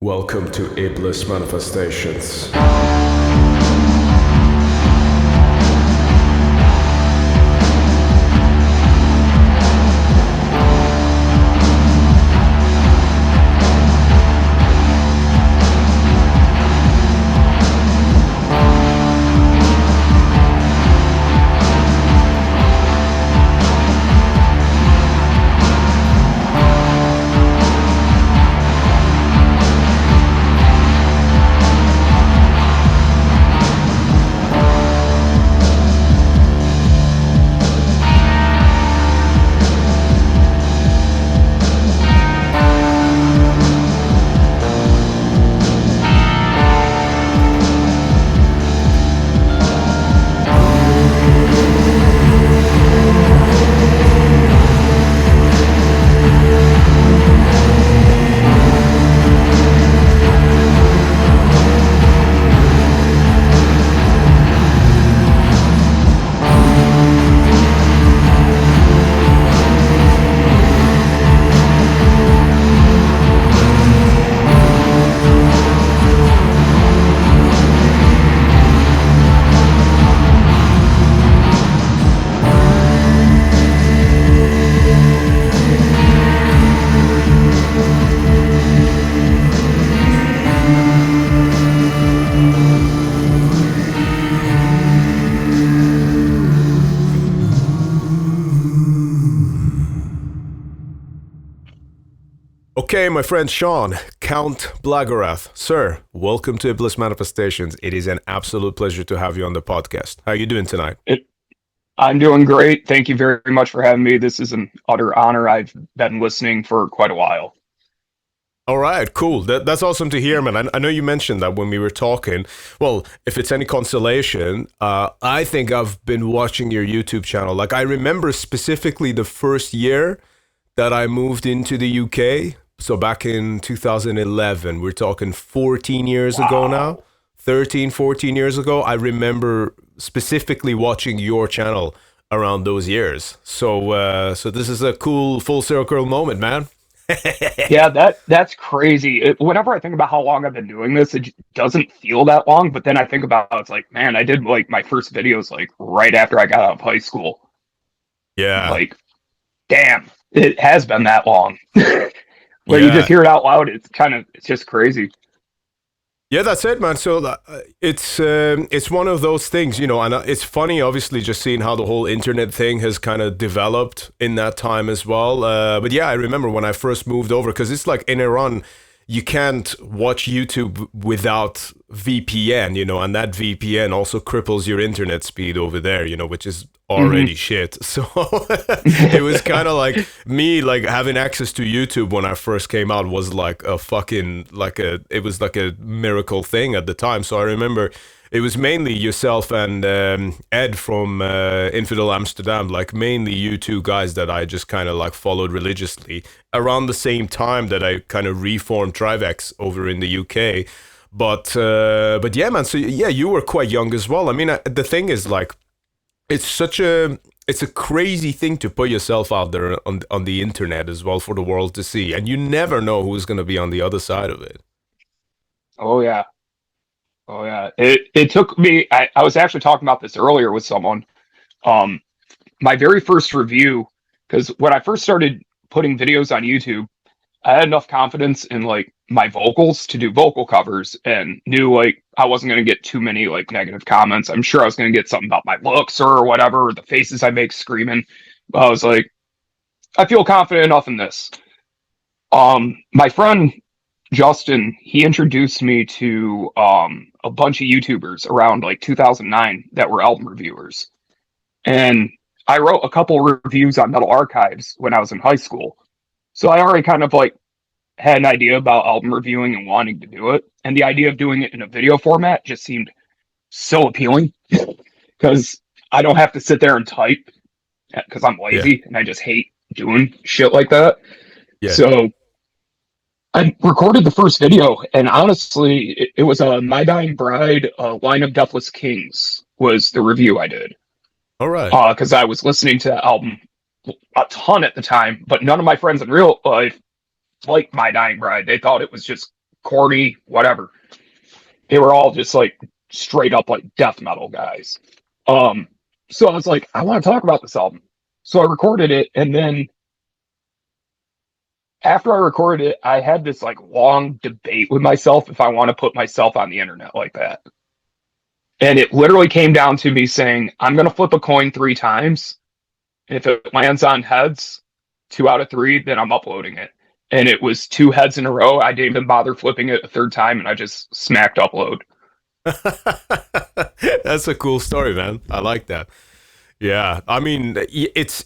Welcome to Iblis Manifestations. Okay, my friend Shawn, CountBlagorath. Sir, welcome to Iblis Manifestations. It is an absolute pleasure to have you on the podcast. How are you doing tonight? I'm doing great. Thank you very much for having me. This is an utter honor. I've been listening for quite a while. All right, cool. That's awesome to hear, man. I know you mentioned that when we were talking. Well, if it's any consolation, I think I've been watching your YouTube channel. Like, I remember specifically the first year that I moved into the UK. So back in 2011, we're talking 14 years ago now, 13, 14 years ago. I remember specifically watching your channel around those years. So this is a cool full circle moment, man. Yeah, that's crazy. Whenever I think about how long I've been doing this, it doesn't feel that long. But then I think about it's like, man, I did like my first videos like right after I got out of high school. Yeah. Like, damn, it has been that long. When you just hear it out loud, it's just crazy. Yeah, that's it, man. So it's one of those things, you know, and it's funny, obviously, just seeing how the whole internet thing has kind of developed in that time as well. But yeah, I remember when I first moved over, because it's like in Iran, you can't watch YouTube without VPN, you know, and that VPN also cripples your internet speed over there, you know, which is already shit. So it was kind of like me, like having access to YouTube when I first came out was like a fucking, it was like a miracle thing at the time. So I remember it was mainly yourself and Ed from Infidel Amsterdam, like mainly you two guys that I just kind of like followed religiously around the same time that I kind of reformed TRIVAX over in the UK. But yeah, man. So yeah, you were quite young as well. I mean, the thing is, like, it's a crazy thing to put yourself out there on the internet as well for the world to see, and you never know who's going to be on the other side of it. Oh yeah. It took me. I was actually talking about this earlier with someone. My very first review, because when I first started putting videos on YouTube, I had enough confidence in like my vocals to do vocal covers and knew like I wasn't going to get too many like negative comments. I'm sure I was going to get something about my looks or whatever, or the faces I make screaming. But I was like, I feel confident enough in this. My friend Justin, he introduced me to a bunch of YouTubers around like 2009 that were album reviewers. And I wrote a couple reviews on Metal Archives when I was in high school. So I already kind of like had an idea about album reviewing and wanting to do it. And the idea of doing it in a video format just seemed so appealing because I don't have to sit there and type because I'm lazy and I just hate doing shit like that. Yeah. So I recorded the first video, and honestly, it was a My Dying Bride, Line of Deathless Kings was the review I did. All right. Because I was listening to that album a ton at the time, but none of my friends in real life liked My Dying Bride. They thought it was just corny, whatever. They were all just like straight up like death metal guys. So I was like, I want to talk about this album. So I recorded it, and then after I recorded it, I had this like long debate with myself if I want to put myself on the internet like that. And it literally came down to me saying, I'm going to flip a coin 3 times. And if it lands on heads, 2 out of 3, then I'm uploading it. And it was 2 heads in a row. I didn't even bother flipping it a 3rd time, and I just smacked upload. That's a cool story, man. I like that. Yeah, I mean, it's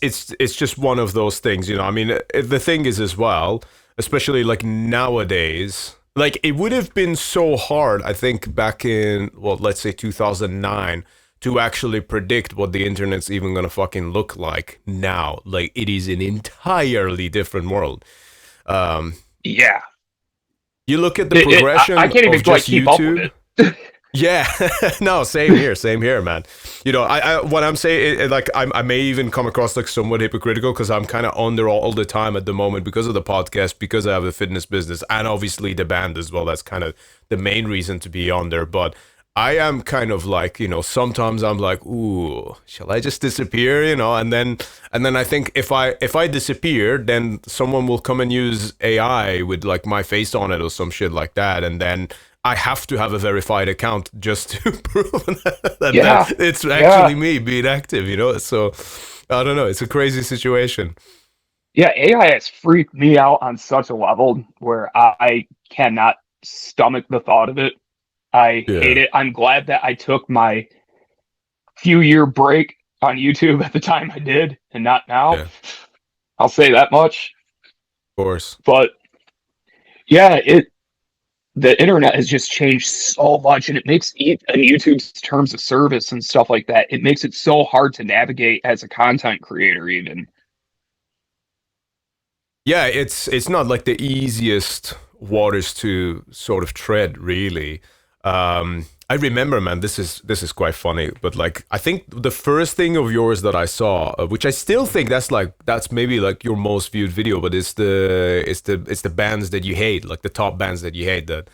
just one of those things, you know. I mean, the thing is as well, especially like nowadays, like it would have been so hard, I think, back in, well, let's say 2009, to actually predict what the internet's even gonna fucking look like now. Like, it is an entirely different world. Yeah. You look at the progression I can't even of just keep YouTube. up with it. Yeah, no, same here, man. You know, I what I'm saying, like, I may even come across like somewhat hypocritical because I'm kind of on there all the time at the moment because of the podcast, because I have a fitness business, and obviously the band as well. That's kind of the main reason to be on there. But I am kind of like, you know, sometimes I'm like, ooh, shall I just disappear? You know, and then I think if I disappear, then someone will come and use AI with like my face on it or some shit like that, and then I have to have a verified account just to prove that it's actually me being active, you know? So, I don't know. It's a crazy situation. Yeah, AI has freaked me out on such a level where I cannot stomach the thought of it. I hate it. I'm glad that I took my few-year break on YouTube at the time I did, and not now. Yeah. I'll say that much. Of course. But, yeah, the internet has just changed so much, and it makes YouTube's terms of service and stuff like that, it makes it so hard to navigate as a content creator even. Yeah, it's not like the easiest waters to sort of tread, really. I remember, man, this is quite funny, but like I think the first thing of yours that I saw, which I still think that's maybe like your most viewed video, but it's the bands that you hate, like the top bands that you hate that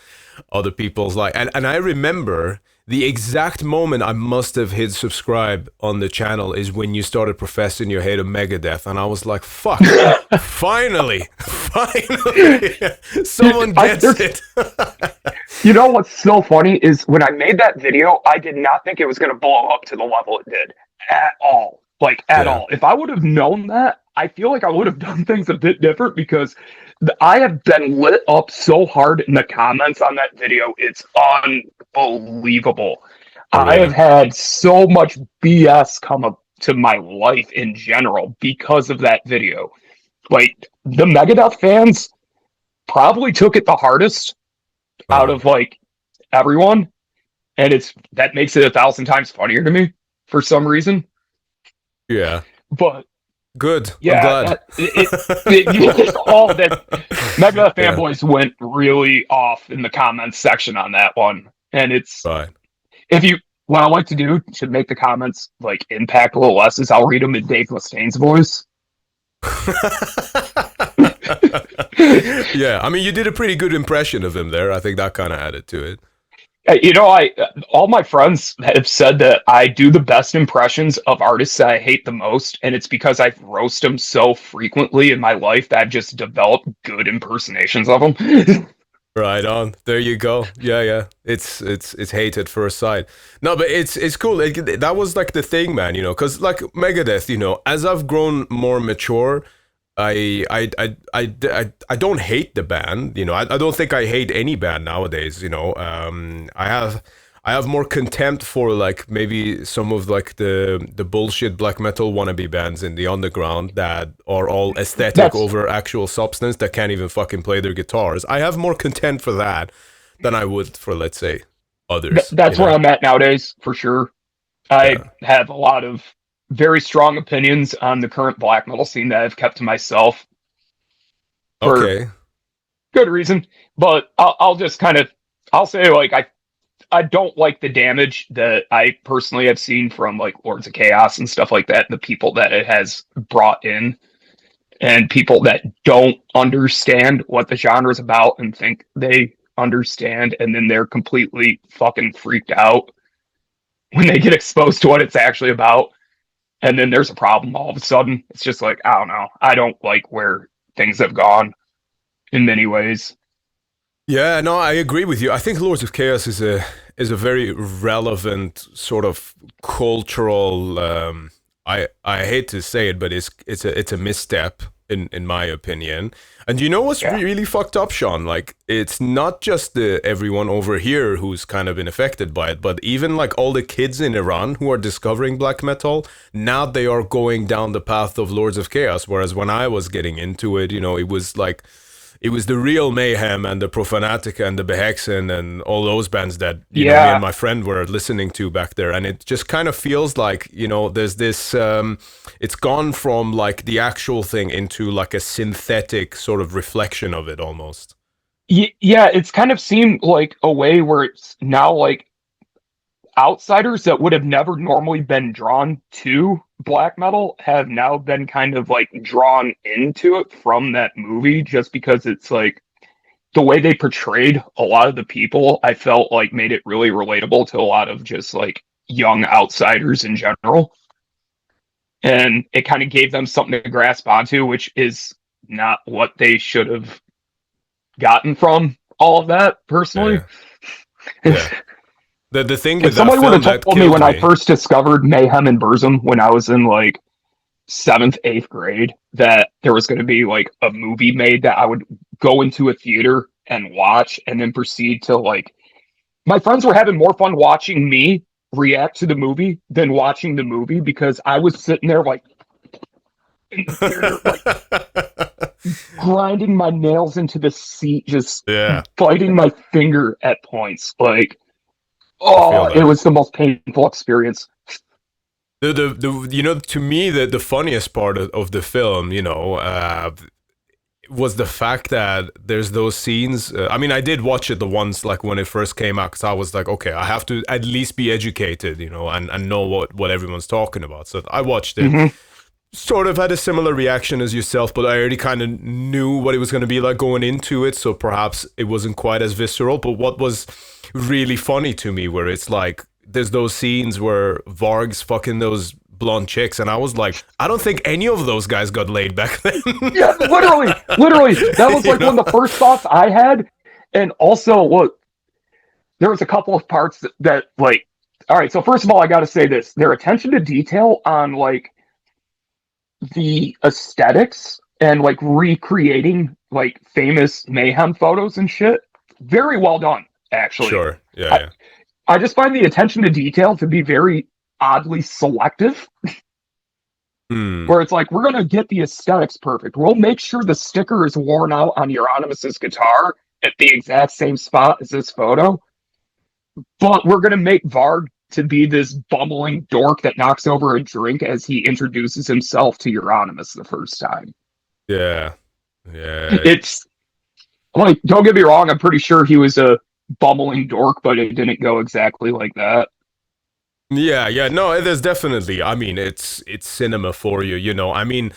other people's like, and I remember the exact moment I must have hit subscribe on the channel is when you started professing your hate of Megadeth, and I was like, fuck, finally, someone gets it. You know what's so funny is when I made that video, I did not think it was going to blow up to the level it did at all. Like, at all. If I would have known that, I feel like I would have done things a bit different, because I have been lit up so hard in the comments on that video. It's unbelievable. Oh, yeah. I have had so much BS come up to my life in general because of that video. Like, the Megadeth fans probably took it the hardest out of like everyone, and that makes it 1,000 times funnier to me for some reason. Yeah, but good. Yeah, all that Megadeth fanboys went really off in the comments section on that one, and it's right. What I like to do to make the comments like impact a little less is I'll read them in Dave Mustaine's voice. Yeah, I mean, you did a pretty good impression of him there. I think that kind of added to it. You know, all my friends have said that I do the best impressions of artists that I hate the most, and it's because I've roasted them so frequently in my life that I've just developed good impersonations of them. Right on. There you go. Yeah. It's hate at first sight. No, but it's cool. That was like the thing, man. You know, because like Megadeth, you know, as I've grown more mature, I don't hate the band, you know. I don't think I hate any band nowadays, you know. I have more contempt for like maybe some of like the bullshit black metal wannabe bands in the underground that are all aesthetic over actual substance, that can't even fucking play their guitars. I have more contempt for that than I would for, let's say, others. That's where I'm at nowadays, for sure. I have a lot of very strong opinions on the current black metal scene that I've kept to myself for good reason. But I'll just I'll say, like, I don't like the damage that I personally have seen from like Lords of Chaos and stuff like that, the people that it has brought in, and people that don't understand what the genre is about and think they understand, and then they're completely fucking freaked out when they get exposed to what it's actually about. And then there's a problem all of a sudden. It's just like, I don't know. I don't like where things have gone in many ways. Yeah, no, I agree with you. I think Lords of Chaos is a very relevant sort of cultural. I hate to say it, but it's a misstep in my opinion. And you know what's really fucked up, Shawn? Like, it's not just the everyone over here who's kind of been affected by it, but even like all the kids in Iran who are discovering black metal, now they are going down the path of Lords of Chaos. Whereas when I was getting into it, you know, it was like, it was the real Mayhem and the Profanatica and the Behexen and all those bands that you know, me and my friend were listening to back there. And it just kind of feels like, you know, there's this, it's gone from like the actual thing into like a synthetic sort of reflection of it almost. Yeah, it's kind of seemed like a way where it's now like outsiders that would have never normally been drawn to black metal have now been kind of like drawn into it from that movie, just because it's like the way they portrayed a lot of the people, I felt like made it really relatable to a lot of just like young outsiders in general. And it kind of gave them something to grasp onto, which is not what they should have gotten from all of that, personally. Yeah. The thing with if somebody would have told me when me. I first discovered Mayhem and Burzum when I was in like 7th, 8th grade, that there was going to be like a movie made that I would go into a theater and watch and then proceed to like, my friends were having more fun watching me react to the movie than watching the movie, because I was sitting there like in the theater, like grinding my nails into the seat, just biting my finger at points. Like, oh, it was the most painful experience. The you know, to me, the funniest part of the film, you know, was the fact that there's those scenes. I mean, I did watch it the once, like when it first came out, because I was like, okay, I have to at least be educated, you know, and know what everyone's talking about. So I watched it. Sort of had a similar reaction as yourself, but I already kind of knew what it was going to be like going into it, so perhaps it wasn't quite as visceral. But what was really funny to me, where it's like there's those scenes where Varg's fucking those blonde chicks, and I was like, I don't think any of those guys got laid back then. Yeah, literally, that was like one of the first thoughts I had. And also, look, there was a couple of parts that like, all right, so first of all, I got to say this: their attention to detail on like the aesthetics and like recreating like famous Mayhem photos and shit, very well done, actually. Sure. Yeah. I just find the attention to detail to be very oddly selective. Where it's like, we're gonna get the aesthetics perfect, we'll make sure the sticker is worn out on Euronymous' guitar at the exact same spot as this photo, but we're gonna make Varg to be this bumbling dork that knocks over a drink as he introduces himself to Euronymous the first time. Yeah. It's like, don't get me wrong, I'm pretty sure he was a bumbling dork, but it didn't go exactly like that. Yeah. No, there's definitely. I mean, it's cinema for you, you know. I mean,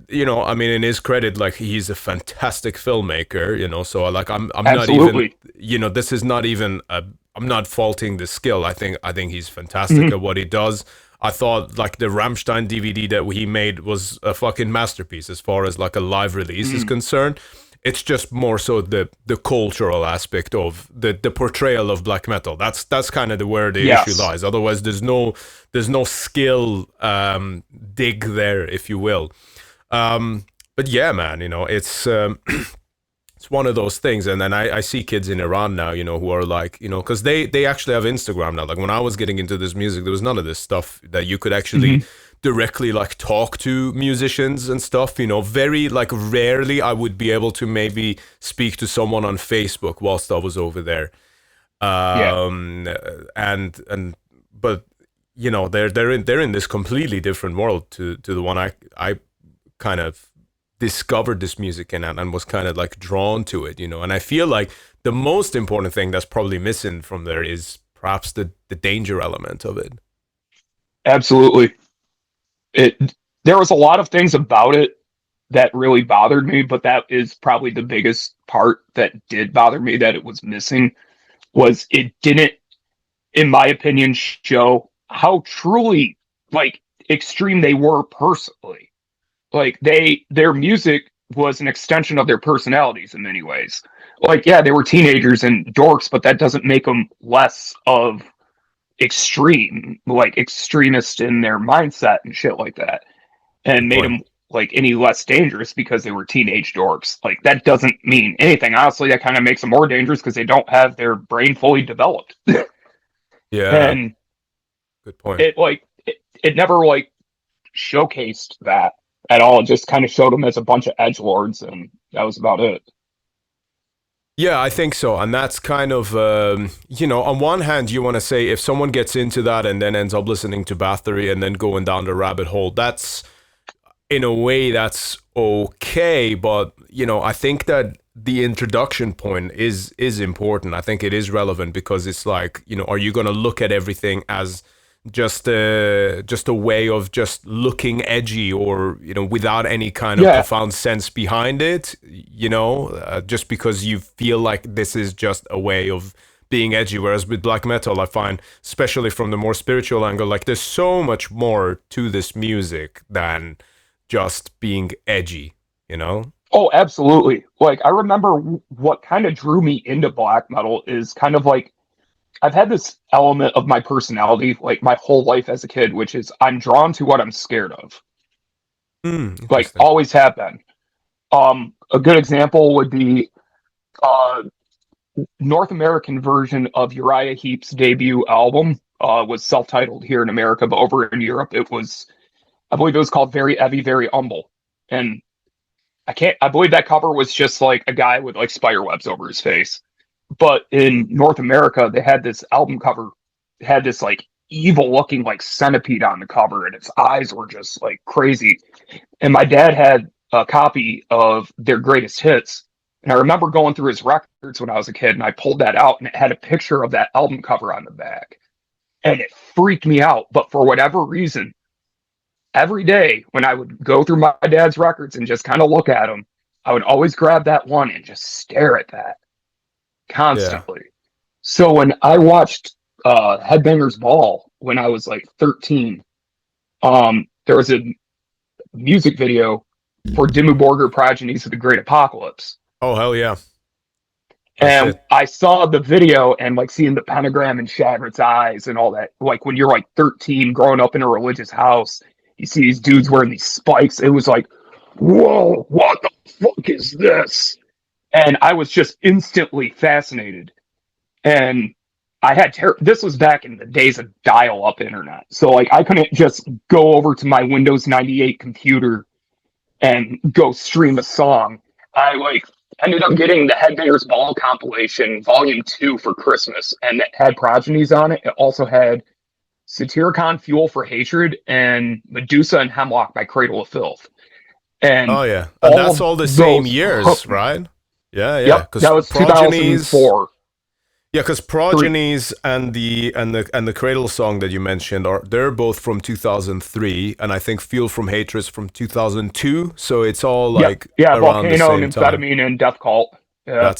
you know, I mean, in his credit, like, he's a fantastic filmmaker, you know. So like, I'm not even, you know, this is not even I'm not faulting the skill. I think he's fantastic at what he does. I thought like the Rammstein DVD that he made was a fucking masterpiece as far as like a live release is concerned. It's just more so the cultural aspect of the portrayal of black metal. That's kind of where the issue lies. Otherwise, there's no skill dig there, if you will. But yeah, man, you know, it's it's one of those things. And then I see kids in Iran now, you know, who are like, you know, because they actually have Instagram now. Like when I was getting into this music, there was none of this stuff that you could actually directly like talk to musicians and stuff, you know. Very like rarely I would be able to maybe speak to someone on Facebook whilst I was over there. And but you know, they're in this completely different world to the one I kind of discovered this music in and was kind of like drawn to it, you know. And I feel like the most important thing that's probably missing from there is perhaps the danger element of it. Absolutely. There was a lot of things about it that really bothered me, but that is probably the biggest part that did bother me that it was missing, was it didn't, in my opinion, show how truly like extreme they were personally. Like their music was an extension of their personalities in many ways. Like, yeah, they were teenagers and dorks, but that doesn't make them less of extreme, like extremist in their mindset and shit like that, and made them like any less dangerous because they were teenage dorks. Like, that doesn't mean anything. Honestly, that kind of makes them more dangerous because they don't have their brain fully developed. Yeah. And good point. It never like showcased that at all. It just kind of showed them as a bunch of edgelords, and that was about it. Yeah, I think so. And that's kind of, on one hand, you want to say if someone gets into that and then ends up listening to Bathory and then going down the rabbit hole, that's, in a way, that's okay. But, I think that the introduction point is important. I think it is relevant because it's like, are you going to look at everything as just a way of just looking edgy, or without any kind of profound sense behind it, just because you feel like this is just a way of being edgy. Whereas with black metal, I find, especially from the more spiritual angle, like there's so much more to this music than just being edgy, Oh, absolutely. Like, I remember what kind of drew me into black metal is kind of like, I've had this element of my personality, like my whole life as a kid, which is I'm drawn to what I'm scared of. Like, always have been. A good example would be North American version of Uriah Heep's debut album was self-titled here in America, but over in Europe, I believe it was called Very Heavy, Very Humble. And I believe that cover was just like a guy with like spider webs over his face. But in North America, they had this album cover, had this like evil looking like centipede on the cover, and its eyes were just like crazy. And my dad had a copy of their greatest hits. And I remember going through his records when I was a kid, and I pulled that out, and it had a picture of that album cover on the back. And it freaked me out. But for whatever reason, every day when I would go through my dad's records and just kind of look at them, I would always grab that one and just stare at that constantly. So when I watched Headbangers Ball when I was like 13, there was a music video for Dimmu Borgir Progenies of the Great Apocalypse. Oh, hell yeah. And I saw the video and like seeing the pentagram and Shagrit's eyes and all that. Like when you're like 13 growing up in a religious house, you see these dudes wearing these spikes. It was like, whoa, what the fuck is this? And I was just instantly fascinated. And I had this was back in the days of dial-up internet. So like I couldn't just go over to my Windows 98 computer and go stream a song. I like ended up getting the Headbangers Ball compilation volume 2 for Christmas, and it had Progenies on it. It also had Satyricon, Fuel for Hatred, and Medusa and Hemlock by Cradle of Filth. And and that's all the same years, right? Yeah. Yep, that was 2004. Yeah, because Progenies and the Cradle song that you mentioned they're both from 2003, and I think Fuel from Hatred is from 2002. So it's all like around the Volcano same and time. Amphetamine and Death Cult. Yeah.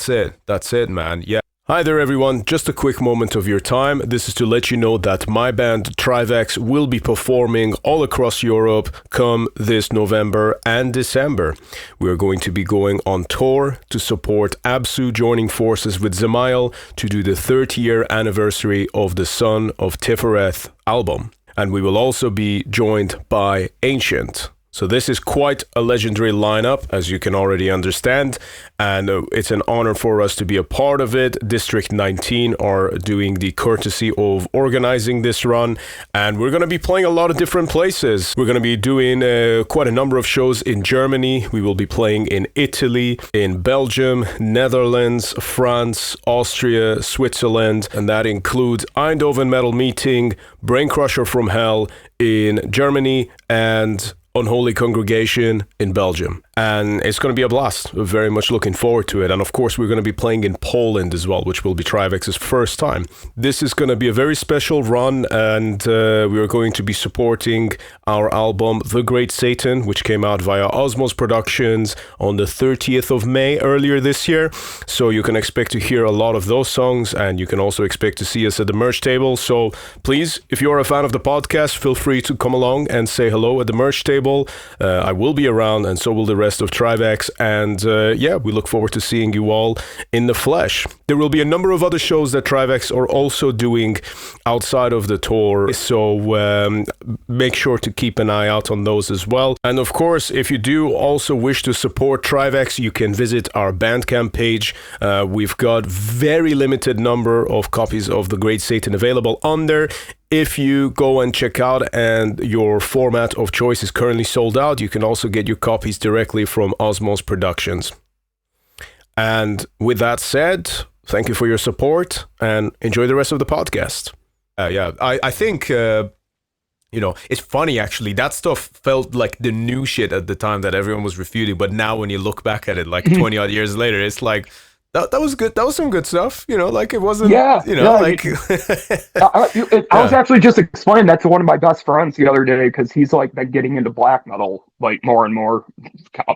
That's it, man. Yeah. Hi there, everyone. Just a quick moment of your time. This is to let you know that my band TRIVAX will be performing all across Europe come this November and December. We are going to be going on tour to support Absu joining forces with Zemail to do the 30-year anniversary of the Son of Tifereth album. And we will also be joined by Ancient. So this is quite a legendary lineup, as you can already understand, and it's an honor for us to be a part of it. District 19 are doing the courtesy of organizing this run, and we're going to be playing a lot of different places. We're going to be doing quite a number of shows in Germany. We will be playing in Italy, in Belgium, Netherlands, France, Austria, Switzerland, and that includes Eindhoven Metal Meeting, Brain Crusher from Hell in Germany, and Unholy Congregation in Belgium. And it's going to be a blast. We're very much looking forward to it. And of course, we're going to be playing in Poland as well, which will be TRIVAX's first time. This is going to be a very special run, and we are going to be supporting our album, The Great Satan, which came out via Osmos Productions on the 30th of May earlier this year. So you can expect to hear a lot of those songs, and you can also expect to see us at the merch table. So please, if you're a fan of the podcast, feel free to come along and say hello at the merch table. I will be around, and so will the rest of TRIVAX, and we look forward to seeing you all in the flesh. There will be a number of other shows that TRIVAX are also doing outside of the tour, so make sure to keep an eye out on those as well. And of course, if you do also wish to support TRIVAX, you can visit our Bandcamp page. We've got very limited number of copies of The Great Satan available on there. If you go and check out and your format of choice is currently sold out, you can also get your copies directly from Osmos Productions. And with that said, thank you for your support and enjoy the rest of the podcast. I think, it's funny actually. That stuff felt like the new shit at the time that everyone was refuting. But now when you look back at it, like 20 odd years later, it's like, that was good. That was some good stuff, like it wasn't, I was actually just explaining that to one of my best friends the other day, because he's like been getting into black metal like more and more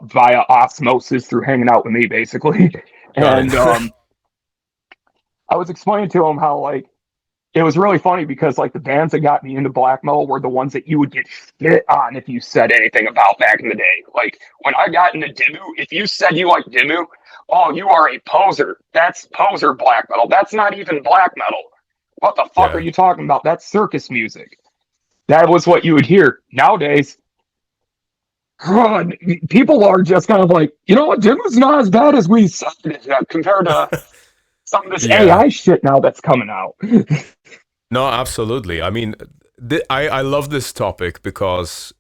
via osmosis through hanging out with me, basically. And I was explaining to him how like it was really funny because like the bands that got me into black metal were the ones that you would get shit on if you said anything about back in the day. Like when I got into Dimmu, if you said you like Dimmu, oh, you are a poser. That's poser black metal. That's not even black metal. What the fuck are you talking about? That's circus music. That was what you would hear. Nowadays, people are just kind of like, you know what, Dimmu's not as bad as we said compared to some of this AI shit now that's coming out. No, absolutely. I mean, I love this topic because,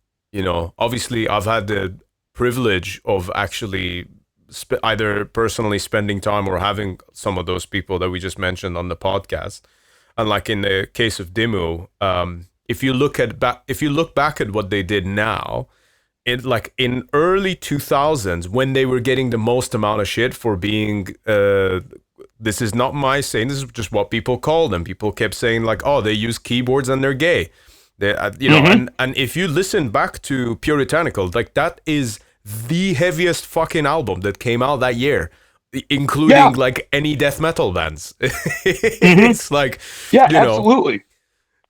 obviously I've had the privilege of actually either personally spending time or having some of those people that we just mentioned on the podcast. And like in the case of Dimmu, if you look back at what they did now, in early 2000s, when they were getting the most amount of shit for being this is not my saying, this is just what people call them. People kept saying like, oh, they use keyboards and they're gay. They, and if you listen back to Puritanical, like that is the heaviest fucking album that came out that year, including like any death metal bands. It's like, absolutely.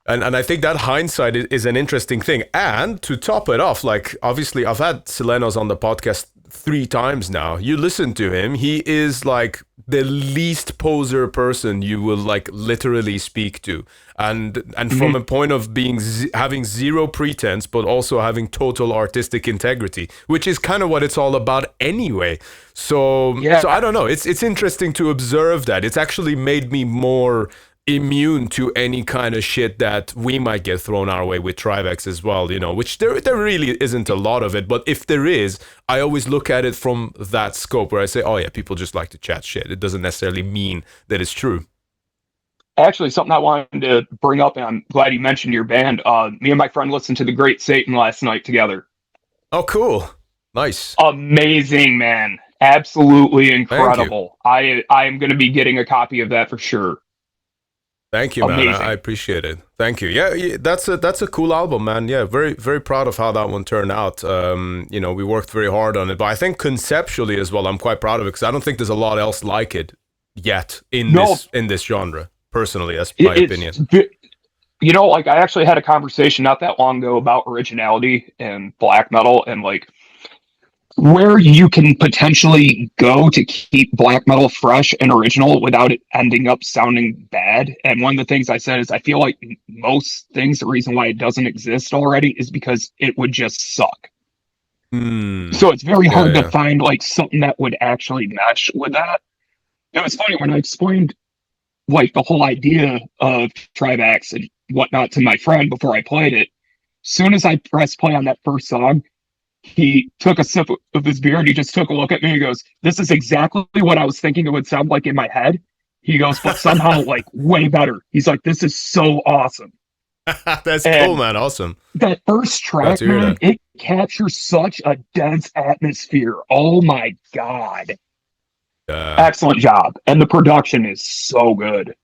And I think that hindsight is an interesting thing. And to top it off, like obviously I've had Silenos on the podcast 3 times now. You listen to him, he is like the least poser person you will like literally speak to, and from a point of being having zero pretense but also having total artistic integrity, which is kind of what it's all about anyway. So I don't know, it's interesting to observe that. It's actually made me more immune to any kind of shit that we might get thrown our way with TRIVAX as well, which there really isn't a lot of it, but if there is, I always look at it from that scope where I say, oh yeah, people just like to chat shit. It doesn't necessarily mean that it's true. Actually, something I wanted to bring up, and I'm glad you mentioned your band. Me and my friend listened to The Great Satan last night together. Oh, cool. Nice. Amazing, man. Absolutely incredible. I am going to be getting a copy of that for sure. Thank you, man. I appreciate it. Thank you. Yeah, that's a cool album, man. Yeah, very, very proud of how that one turned out. We worked very hard on it, but I think conceptually as well, I'm quite proud of it because I don't think there's a lot else like it yet in this genre. Personally, that's my opinion. Like I actually had a conversation not that long ago about originality and black metal and like where you can potentially go to keep black metal fresh and original without it ending up sounding bad. And one of the things I said is I feel like most things, the reason why it doesn't exist already is because it would just suck. So it's very hard to find like something that would actually mesh with that. It was funny when I explained like the whole idea of TRIVAX and whatnot to my friend before I played it. Soon as I pressed play on that first song, he took a sip of his beer and he just took a look at me and he goes, "This is exactly what I was thinking it would sound like in my head." He goes, "But somehow like way better." He's like, "This is so awesome." That's cool, And man. Awesome. that first Glad track, to hear man, that. it captures such a dense atmosphere. Oh my God. Uh, Excellent job. And the production is so good.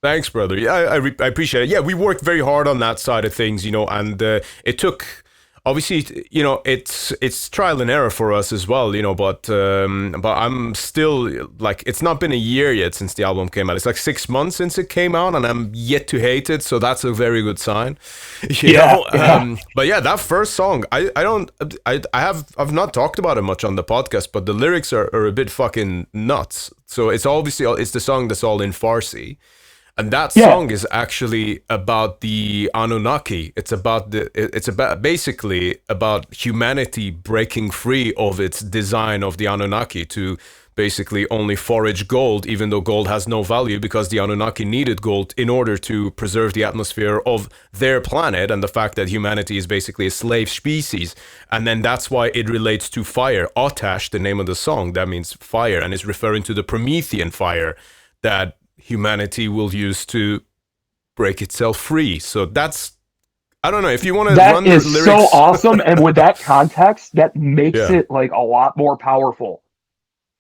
Thanks, brother. Yeah, I appreciate it. Yeah, we worked very hard on that side of things, and it took, obviously, it's trial and error for us as well, but I'm still like, it's not been a year yet since the album came out. It's like 6 months since it came out, and I'm yet to hate it, so that's a very good sign, Yeah. But yeah, that first song, I've not talked about it much on the podcast, but the lyrics are a bit fucking nuts. So it's the song that's all in Farsi. And that Yeah. song is actually about the Anunnaki. It's about basically about humanity breaking free of its design of the Anunnaki to basically only forage gold, even though gold has no value, because the Anunnaki needed gold in order to preserve the atmosphere of their planet, and the fact that humanity is basically a slave species. And then that's why it relates to fire. Otash, the name of the song, that means fire, and is referring to the Promethean fire that humanity will use to break itself free. So that's, I don't know if you want to That run the is lyrics. so awesome. And with that context, that makes Yeah. it like a lot more powerful.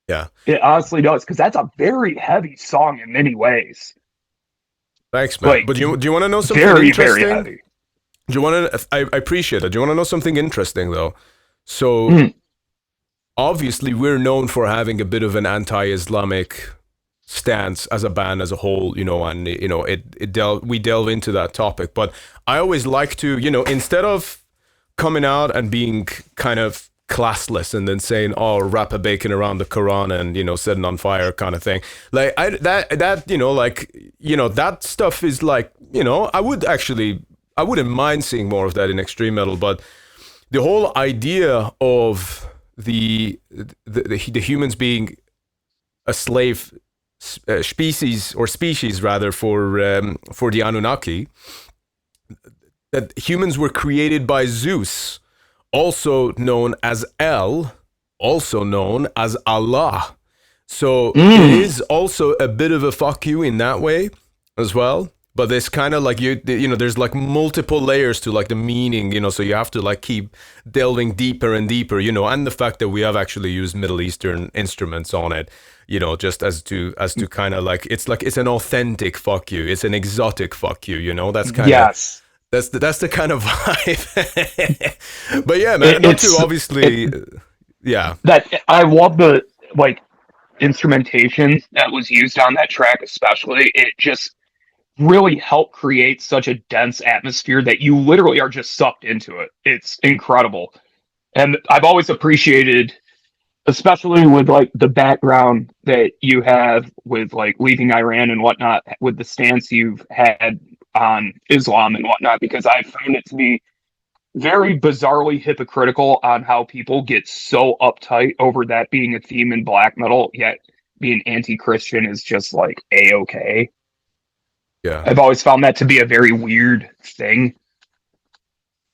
Yeah. It honestly does, because that's a very heavy song in many ways. Thanks, man. Like, But do you want to know something very, interesting? very heavy. Do you want to? I appreciate it. Do you want to know something interesting though? So Mm. obviously we're known for having a bit of an anti-Islamic stance as a band as a whole, and we delve into that topic. But I always like to, instead of coming out and being kind of classless and then saying, "Oh, wrap a bacon around the Quran and setting on fire," kind of thing. Like that stuff is like, I wouldn't mind seeing more of that in extreme metal, but the whole idea of the humans being a slave species rather for the Anunnaki, that humans were created by Zeus, also known as El, also known as Allah. So it is also a bit of a fuck you in that way as well. But there's kind of like there's like multiple layers to like the meaning, so you have to like keep delving deeper and deeper, and the fact that we have actually used Middle Eastern instruments on it, just as to kind of like it's an authentic fuck you, it's an exotic fuck you, that's kind of Yes. That's the kind of vibe. But yeah, man, not too obviously. Yeah. That I love the like instrumentation that was used on that track, especially. It just really helped create such a dense atmosphere that you literally are just sucked into it. It's incredible. And I've always appreciated, especially with like the background that you have with like leaving Iran and whatnot, with the stance you've had on Islam and whatnot, because I found it to be very bizarrely hypocritical on how people get so uptight over that being a theme in black metal, yet being anti-Christian is just like a-okay. Yeah. I've always found that to be a very weird thing.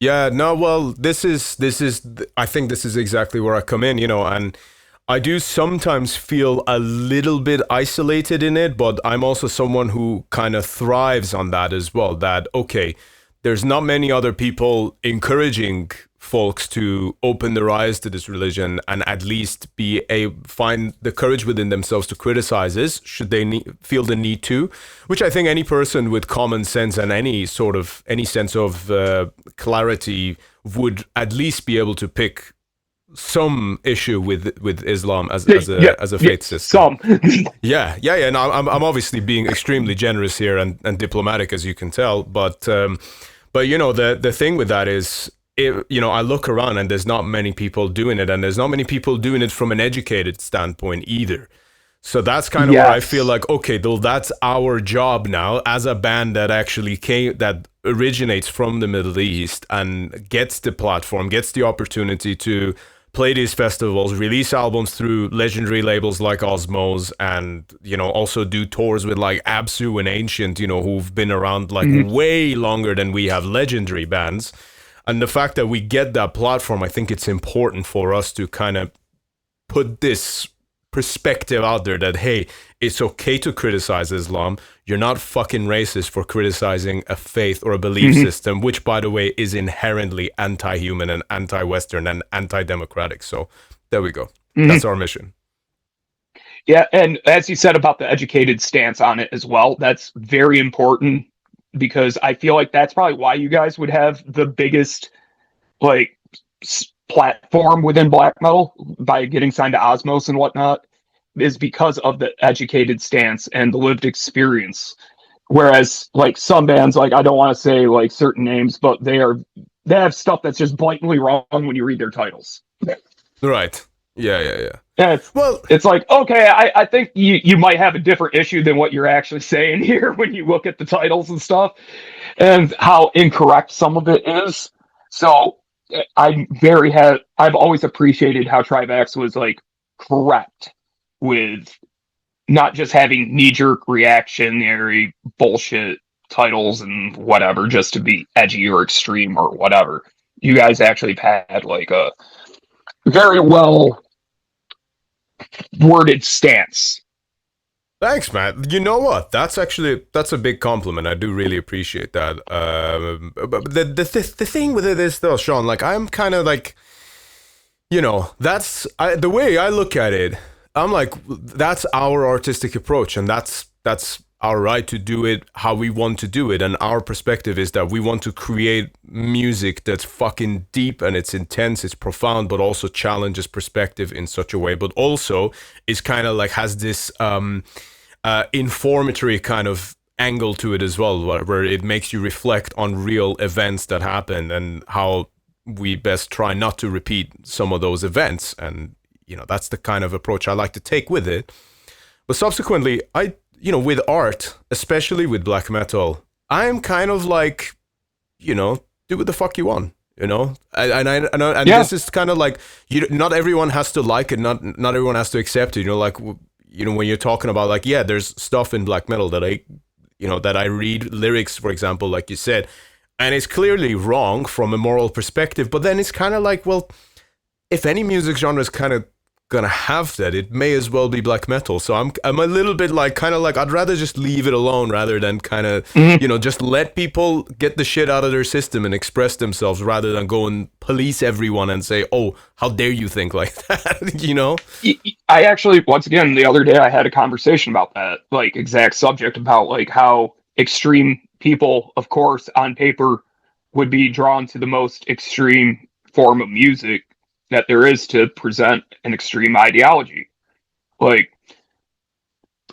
Yeah, no, well, I think this is exactly where I come in, and I do sometimes feel a little bit isolated in it, but I'm also someone who kind of thrives on that as well, that, okay, there's not many other people encouraging folks to open their eyes to this religion and at least find the courage within themselves to criticize this, should they feel the need to, which I think any person with common sense and any sense of clarity would at least be able to pick some issue with Islam as a faith system. Some. Yeah. No, I'm obviously being extremely generous here and diplomatic, as you can tell, but the thing with that is, I look around and there's not many people doing it, and there's not many people doing it from an educated standpoint either. So that's kind of where I feel like, okay, though, that's our job now as a band that actually that originates from the Middle East and gets the platform, gets the opportunity to play these festivals, release albums through legendary labels like Osmos, and also do tours with like Absu and Ancient, who've been around like way longer than we have legendary bands. And the fact that we get that platform, I think it's important for us to kind of put this perspective out there that, hey, it's okay to criticize Islam. You're not fucking racist for criticizing a faith or a belief system, which, by the way, is inherently anti-human and anti-Western and anti-democratic. So there we go. That's our mission. Yeah, and as you said about the educated stance on it as well, that's very important, because I feel like that's probably why you guys would have the biggest like platform within black metal by getting signed to Osmos and whatnot, is because of the educated stance and the lived experience. Whereas like some bands, like I don't want to say like certain names, but they have stuff that's just blatantly wrong when you read their titles. Right. Yeah. Yeah, it's like, okay, I think you might have a different issue than what you're actually saying here when you look at the titles and stuff and how incorrect some of it is. So I've always appreciated how TRIVAX was like correct with not just having knee-jerk reactionary bullshit titles and whatever just to be edgy or extreme or whatever. You guys actually had like a very well worded stance. Thanks, man. You know what? That's a big compliment. I do really appreciate that. But the thing with it is though, Shawn, like I'm kind of like, you know, the way I look at it. I'm like, that's our artistic approach, and that's our right to do it how we want to do it. And our perspective is that we want to create music that's fucking deep and it's intense, it's profound, but also challenges perspective in such a way, but also is kind of like has this informatory kind of angle to it as well, where it makes you reflect on real events that happened and how we best try not to repeat some of those events. And you know, that's the kind of approach I like to take with it. But subsequently, with art, especially with black metal, I'm kind of like, you know, do what the fuck you want, you know? And this is kind of like, not everyone has to like it, not everyone has to accept it, you know, like, you know, when you're talking about like, yeah, there's stuff in black metal that I read lyrics, for example, like you said, and it's clearly wrong from a moral perspective, but then it's kind of like, well, if any music genre is kind of gonna have that, it may as well be black metal. So I'm a little bit like kind of like I'd rather just leave it alone rather than kind of you know, just let people get the shit out of their system and express themselves rather than go and police everyone and say, oh, how dare you think like that. You know, I actually, once again, the other day I had a conversation about that like exact subject about like how extreme people, of course, on paper would be drawn to the most extreme form of music that there is to present an extreme ideology. Like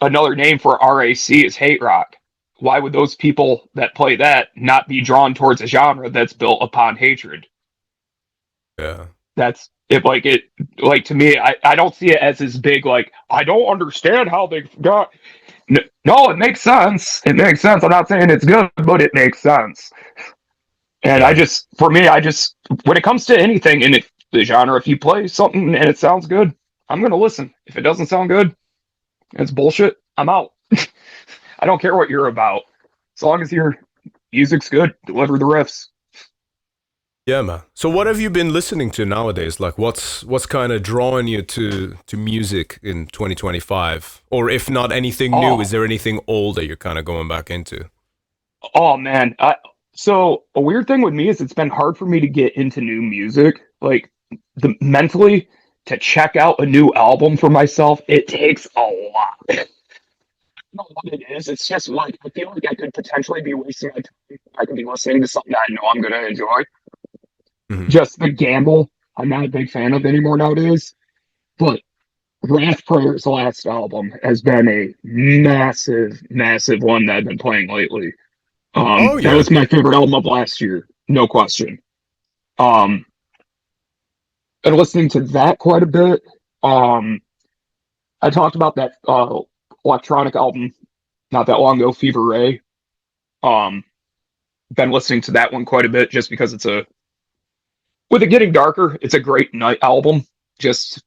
another name for RAC is hate rock. Why would those people that play that not be drawn towards a genre that's built upon hatred? Yeah. That's it. Like to me, I don't see it as this big, like, I don't understand how they got. No, it makes sense. It makes sense. I'm not saying it's good, but it makes sense. And when it comes to anything in the genre, if you play something and it sounds good, I'm going to listen. If it doesn't sound good, it's bullshit, I'm out. I don't care what you're about. As long as your music's good, deliver the riffs. Yeah, man. So what have you been listening to nowadays? Like what's kind of drawing you to music in 2025? Or if not anything new, is there anything old that you're kind of going back into? Oh, man. So a weird thing with me is it's been hard for me to get into new music. Like mentally to check out a new album for myself, it takes a lot. I don't know what it is. It's just like I feel like I could potentially be wasting my time. I could be listening to something that I know I'm going to enjoy. Just the gamble, I'm not a big fan of anymore nowadays. But Wrath Prayer's last album has been a massive, massive one that I've been playing lately. That was my favorite album of last year, no question. Been listening to that quite a bit. I talked about that electronic album not that long ago, Fever Ray. Been listening to that one quite a bit just because with it getting darker, it's a great night album. Just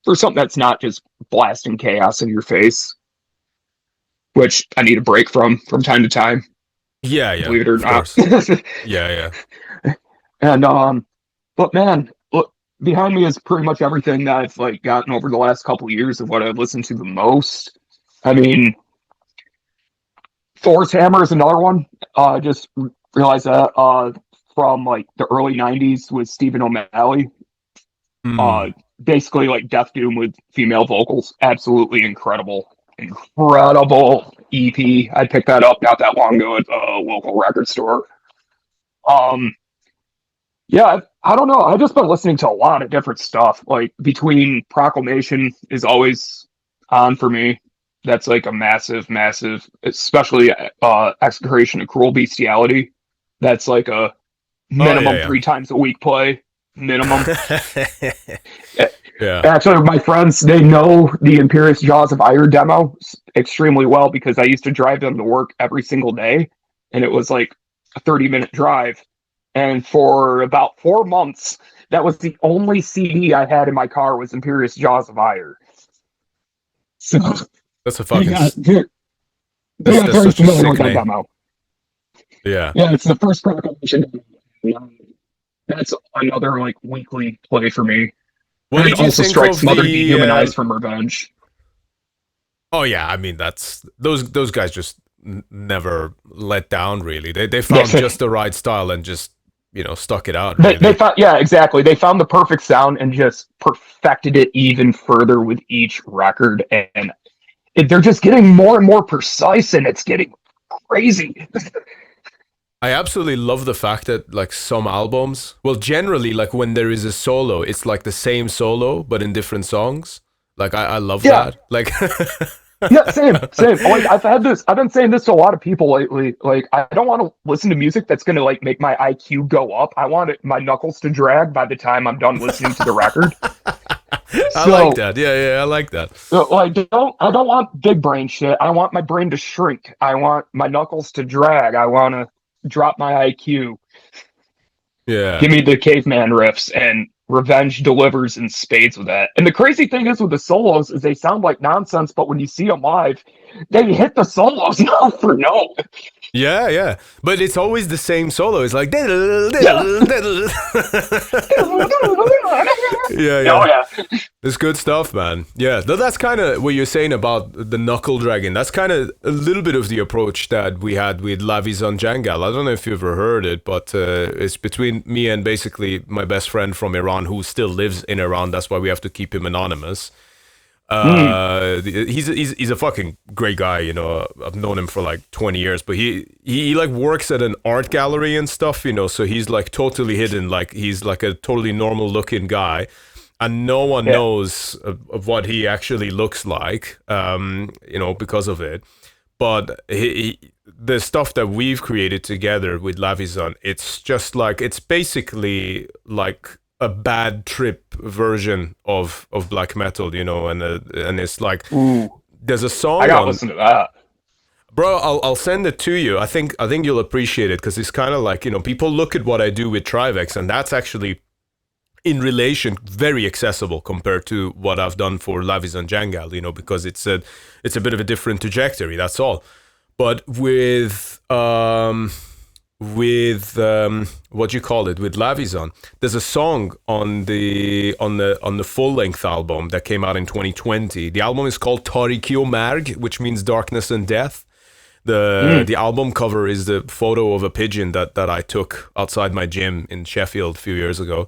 for something that's not just blasting chaos in your face, which I need a break from time to time. Yeah. Believe it or not. Yeah. And but man, look, behind me is pretty much everything that I've like gotten over the last couple of years of what I've listened to the most. I mean, Thor's Hammer is another one. Just realized that from like the early '90s with Stephen O'Malley. Basically like death doom with female vocals. Absolutely incredible EP. I picked that up not that long ago at a local record store. Yeah, I don't know. I've just been listening to a lot of different stuff. Like between Proclamation is always on for me. That's like a massive, especially Execration of Cruel Bestiality. That's like a minimum 3 times a week play. Minimum. Yeah. Actually, my friends, they know the Imperious Jaws of Ire demo extremely well because I used to drive them to work every single day, and it was like a 30-minute drive. And for about 4 months, that was the only CD I had in my car was Imperious Jaws of Ire. So that's a fucking. They got very familiar with that demo. Yeah. Yeah, it's the first Proclamation demo. That's another like weekly play for me. What did you think Strike of Smothered Dehumanized from Revenge. Oh yeah, I mean that's those guys just never let down really. They found just the right style and just stuck it out. Really. They found exactly. They found the perfect sound and just perfected it even further with each record, and they're just getting more and more precise, and it's getting crazy. I absolutely love the fact that like some albums, well, generally like when there is a solo, it's like the same solo but in different songs. Like I love that. Like yeah, same. Like I've been saying this to a lot of people lately. Like I don't want to listen to music that's gonna like make my IQ go up. I want my knuckles to drag by the time I'm done listening to the record. I like that. Yeah, I like that. So, like, I don't want big brain shit. I want my brain to shrink. I want my knuckles to drag. I want to drop my IQ. Yeah. Give me the caveman riffs, and Revenge delivers in spades with that. And the crazy thing is with the solos is they sound like nonsense, but when you see them live, they hit the solos note for note. Yeah. But it's always the same solo. It's like yeah. Oh, yeah. It's good stuff, man. Yeah, that's kind of what you're saying about the knuckle dragging. That's kind of a little bit of the approach that we had with Lavizon Jangal. I don't know if you've ever heard it, but it's between me and basically my best friend from Iran who still lives in Iran. That's why we have to keep him anonymous. He's a fucking great guy, I've known him for like 20 years, but he like works at an art gallery and stuff, so he's like totally hidden, like he's like a totally normal looking guy, and no one knows of what he actually looks like, because of it. But the stuff that we've created together with Lavizon, it's just like, it's basically like a bad trip version of black metal, and it's like there's a song. I gotta listen to that, bro. I'll send it to you. I think you'll appreciate it because it's kind of like people look at what I do with TRIVAX, and that's actually in relation very accessible compared to what I've done for Lavizon Jangal, because it's a bit of a different trajectory. That's all. But with what you call it, with Lavizon, there's a song on the full length album that came out in 2020. The album is called Tariki o Marg, which means darkness and death. The album cover is the photo of a pigeon that I took outside my gym in Sheffield a few years ago.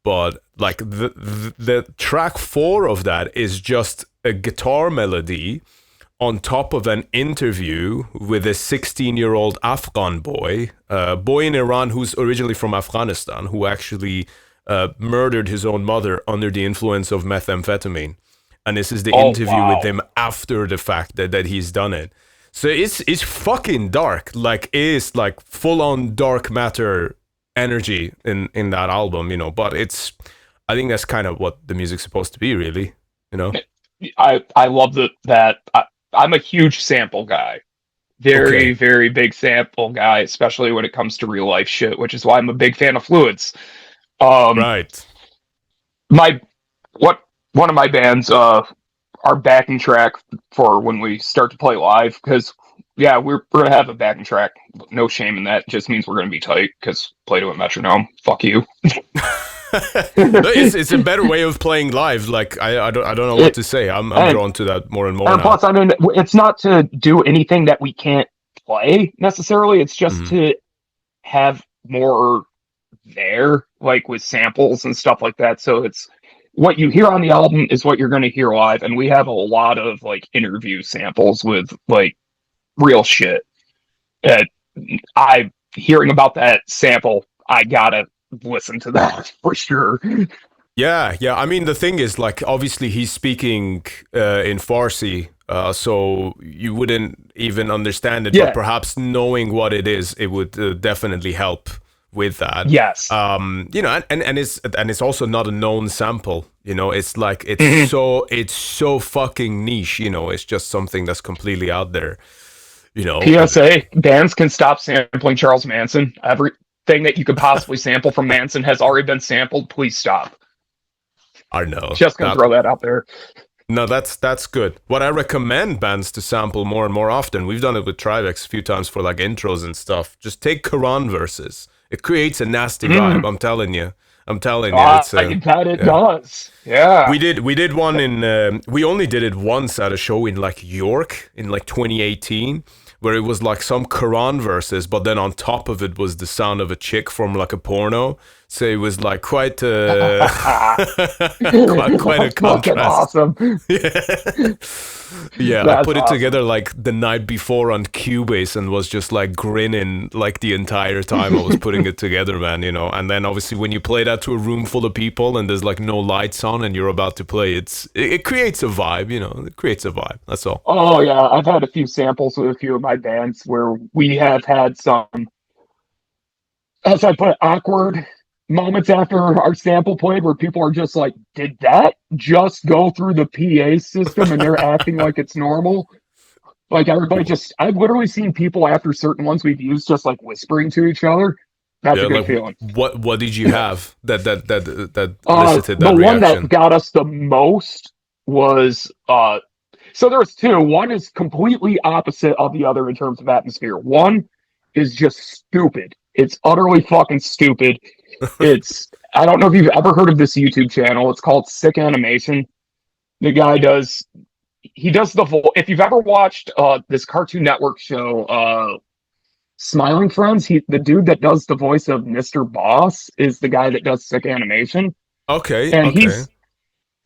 But like the track 4 of that is just a guitar melody on top of an interview with a 16-year-old Afghan boy in Iran who's originally from Afghanistan, who actually murdered his own mother under the influence of methamphetamine. And this is the interview with him after the fact that he's done it. So it's fucking dark. Like, it's like full-on dark matter energy in that album, but I think that's kind of what the music's supposed to be, really, I love that. I'm a huge sample guy. Very, very big sample guy, especially when it comes to real life shit, which is why I'm a big fan of Fluids. Right. One of my bands, our backing track for when we start to play live, because we're gonna have a backing track. No shame in that. It just means we're gonna be tight because play to a metronome. Fuck you. It's a better way of playing live. Like I don't know what to say. I'm drawn to that more and more and now. plus, I mean, it's not to do anything that we can't play necessarily. It's just to have more there, like with samples and stuff like that. So it's what you hear on the album is what you're going to hear live, and we have a lot of like interview samples with like real shit. I hearing about that sample, I gotta listen to that for sure. Yeah. I mean, the thing is, like, obviously he's speaking in Farsi, so you wouldn't even understand it. Yeah. But perhaps knowing what it is, it would definitely help with that. Yes. You know, and it's also not a known sample. You know, it's like it's so fucking niche. You know, it's just something that's completely out there. You know, PSA: bands can stop sampling Charles Manson. Everything that you could possibly sample from Manson has already been sampled. Please stop. I know. Just gonna throw that out there. No, that's good. What I recommend bands to sample more and more often, we've done it with TRIVAX a few times for like intros and stuff. Just take Quran verses. It creates a nasty vibe. I'm telling you. It's, I bet it does. Yeah. We did one in. We only did it once at a show in like York in like 2018, where it was like some Quran verses, but then on top of it was the sound of a chick from like a porno. So it was like quite quite a contrast. Awesome. Yeah, I put it together like the night before on Cubase and was just like grinning like the entire time I was putting it together, man, you know. And then obviously when you play that to a room full of people and there's like no lights on and you're about to play, it creates a vibe, you know. It creates a vibe. That's all. Oh yeah, I've had a few samples with a few of my bands where we have had some, as I put it, awkward moments after our sample played where people are just like, did that just go through the PA system and they're acting like it's normal? Like everybody I've literally seen people after certain ones we've used just like whispering to each other. That's a good feeling. What did you have that elicited that the reaction? one that got us the most was so there's two. One is completely opposite of the other in terms of atmosphere. One is just stupid. It's utterly fucking stupid. I don't know if you've ever heard of this YouTube channel. It's called Sick Animation. The guy does the if you've ever watched this Cartoon Network show, Smiling Friends, the dude that does the voice of Mr. Boss is the guy that does Sick Animation. Okay. And he's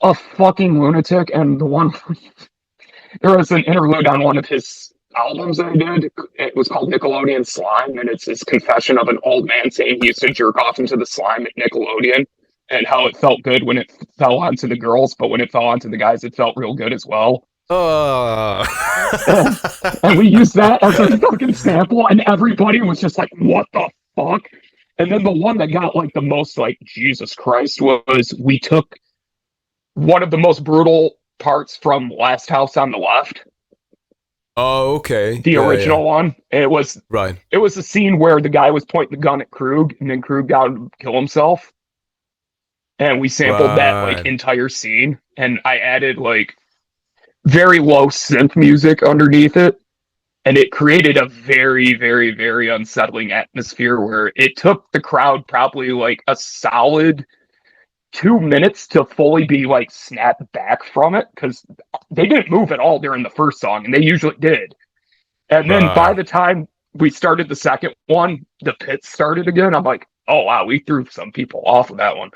a fucking lunatic. And there was an interlude on one of his albums I did. It was called Nickelodeon Slime, and it's his confession of an old man saying he used to jerk off into the slime at Nickelodeon and how it felt good when it fell onto the girls, but when it fell onto the guys, it felt real good as well. And we used that as a fucking sample, and everybody was just like, what the fuck? And then the one that got like the most like, Jesus Christ, was we took one of the most brutal parts from Last House on the Left. Oh, okay. The original one. It was right. It was a scene where the guy was pointing the gun at Krug, and then Krug got him to kill himself. And we sampled that like entire scene, and I added like very low synth music underneath it, and it created a very, very, very unsettling atmosphere where it took the crowd probably like a solid 2 minutes to fully be like snapped back from it, because they didn't move at all during the first song, and they usually did. And then by the time we started the second one, the pits started again. I'm like, oh wow, we threw some people off of that one.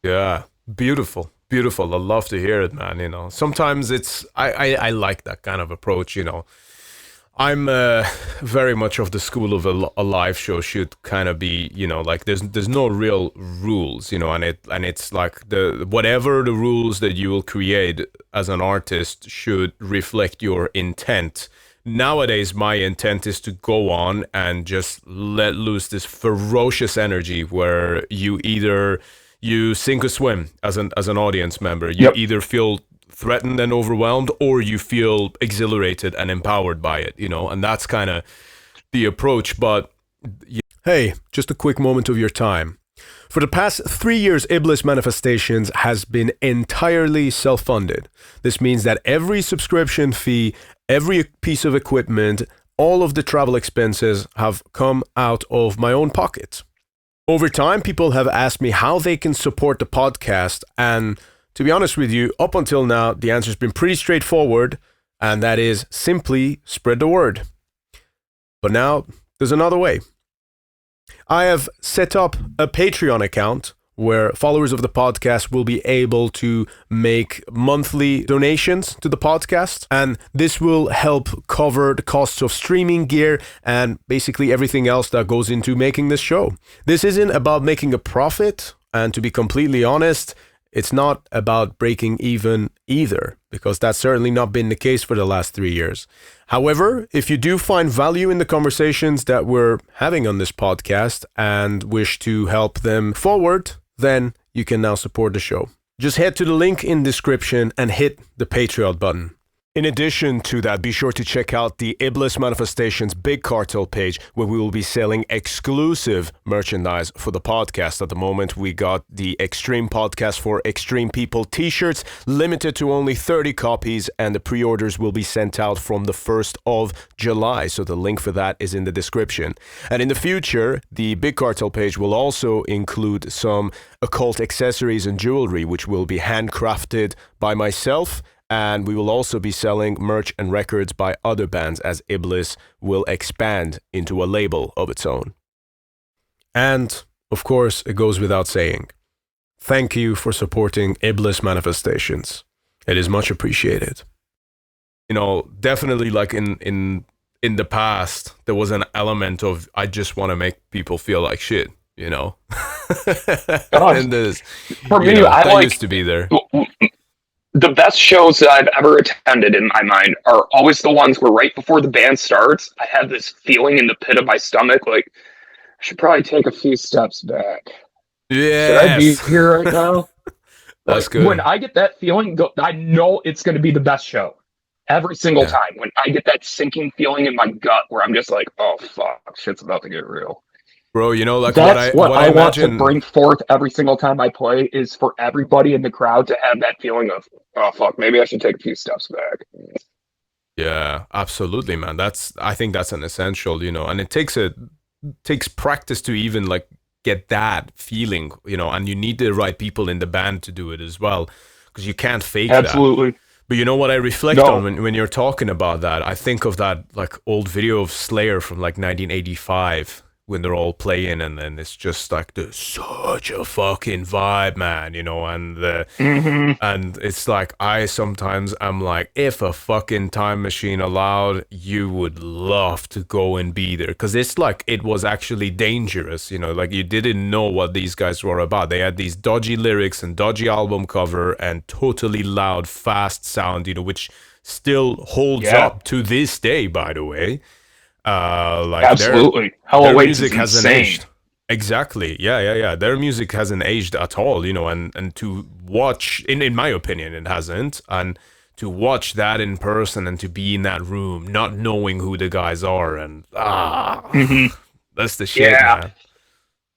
Yeah, beautiful. I love to hear it, man. You know, sometimes I like that kind of approach. You know, I'm very much of the school of a live show should kind of be, you know, like there's no real rules, you know, and it's like whatever the rules that you will create as an artist should reflect your intent. Nowadays, my intent is to go on and just let loose this ferocious energy where you sink or swim as an audience member. You either feel threatened and overwhelmed, or you feel exhilarated and empowered by it, you know, and that's kind of the approach. But hey, just a quick moment of your time. For the past 3 years, Iblis Manifestations has been entirely self-funded. This means that every subscription fee, every piece of equipment, all of the travel expenses have come out of my own pocket. Over time, people have asked me how they can support the podcast, and to be honest with you, up until now, the answer's been pretty straightforward, and that is simply spread the word. But now, there's another way. I have set up a Patreon account where followers of the podcast will be able to make monthly donations to the podcast, and this will help cover the costs of streaming gear and basically everything else that goes into making this show. This isn't about making a profit, and to be completely honest, it's not about breaking even either, because that's certainly not been the case for the last 3 years. However, if you do find value in the conversations that we're having on this podcast and wish to help them forward, then you can now support the show. Just head to the link in description and hit the Patreon button. In addition to that, be sure to check out the Iblis Manifestations Big Cartel page, where we will be selling exclusive merchandise for the podcast. At the moment, we got the Extreme Podcast for Extreme People t-shirts, limited to only 30 copies, and the pre-orders will be sent out from the 1st of July. So the link for that is in the description. And in the future, the Big Cartel page will also include some occult accessories and jewelry, which will be handcrafted by myself. And we will also be selling merch and records by other bands as Iblis will expand into a label of its own. And, of course, it goes without saying, thank you for supporting Iblis Manifestations. It is much appreciated. You know, definitely like in the past, there was an element of, I just want to make people feel like shit, you know? And this, for me, that used to be there. The best shows that I've ever attended in my mind are always the ones where right before the band starts, I have this feeling in the pit of my stomach, like, I should probably take a few steps back. Yes. Should I be here right now? That's good. When I get that feeling, I know it's going to be the best show. Every single time. When I get that sinking feeling in my gut where I'm just like, oh, fuck, shit's about to get real. Bro, you know, like that's what I want imagine... to bring forth every single time I play is for everybody in the crowd to have that feeling of, oh fuck, maybe I should take a few steps back. Yeah, absolutely, man. I think that's an essential, you know, and it takes practice to even like get that feeling, you know, and you need the right people in the band to do it as well, because you can't fake that. Absolutely. But you know what I reflect on when you're talking about that? I think of that like old video of Slayer from like 1985. When they're all playing, and then it's just like there's such a fucking vibe, man, you know, and and it's like I sometimes am like, if a fucking time machine allowed, you would love to go and be there, because it's like it was actually dangerous, you know, like you didn't know what these guys were about. They had these dodgy lyrics and dodgy album cover and totally loud, fast sound, you know, which still holds up to this day, by the way. Like absolutely, their music hasn't aged. Exactly, yeah. Their music hasn't aged at all, you know, and to watch, in my opinion, it hasn't, and to watch that in person and to be in that room, not knowing who the guys are, and that's the shit, man.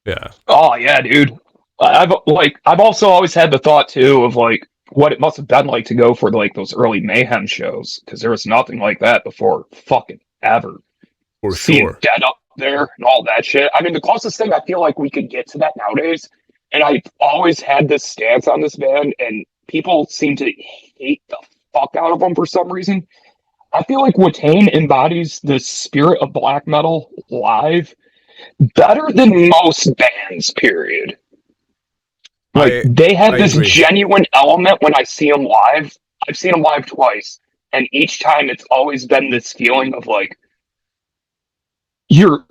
Yeah. Oh yeah, dude. I've also always had the thought too of like what it must have been like to go for like those early Mayhem shows, because there was nothing like that before fucking ever. For seeing sure. Dead up there and all that shit. I mean, the closest thing I feel like we could get to that nowadays, and I've always had this stance on this band, and people seem to hate the fuck out of them for some reason. I feel like Watain embodies the spirit of black metal live better than most bands, period. Like, they have this genuine element when I see them live. I've seen them live twice, and each time it's always been this feeling of like, you're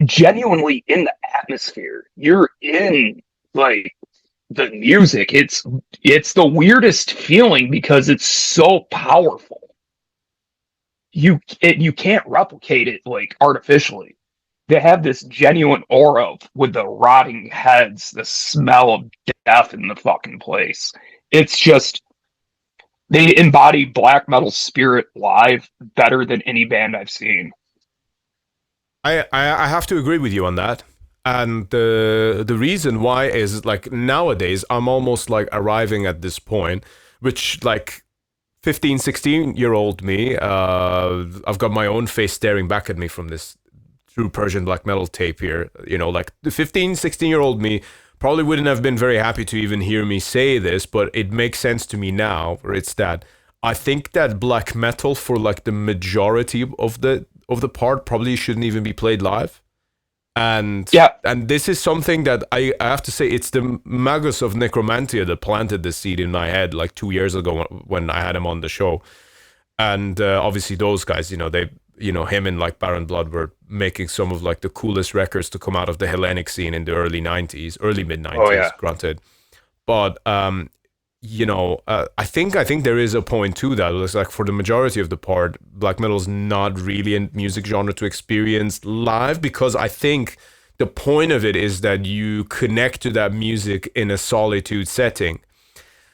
genuinely in the atmosphere. You're in like the music. It's the weirdest feeling because it's so powerful. You can't replicate it like artificially. They have this genuine aura with the rotting heads, the smell of death in the fucking place. It's just, they embody black metal spirit live better than any band I've seen. I have to agree with you on that. And the reason why is like nowadays I'm almost like arriving at this point, which like 15-16-year-old me, I've got my own face staring back at me from this true Persian black metal tape here. Like the 15, 16-year-old me probably wouldn't have been very happy to even hear me say this, but it makes sense to me now, where it's that I think that black metal, for like the majority of the part, probably shouldn't even be played live. And this is something that I have to say, it's the Magus of Necromantia that planted the seed in my head like 2 years ago when I had him on the show. And obviously those guys, they, him and like Baron Blood were making some of like the coolest records to come out of the Hellenic scene in the early mid 90s, granted. But I think there is a point to that. It's like for the majority of the part, black metal is not really a music genre to experience live, because I think the point of it is that you connect to that music in a solitude setting.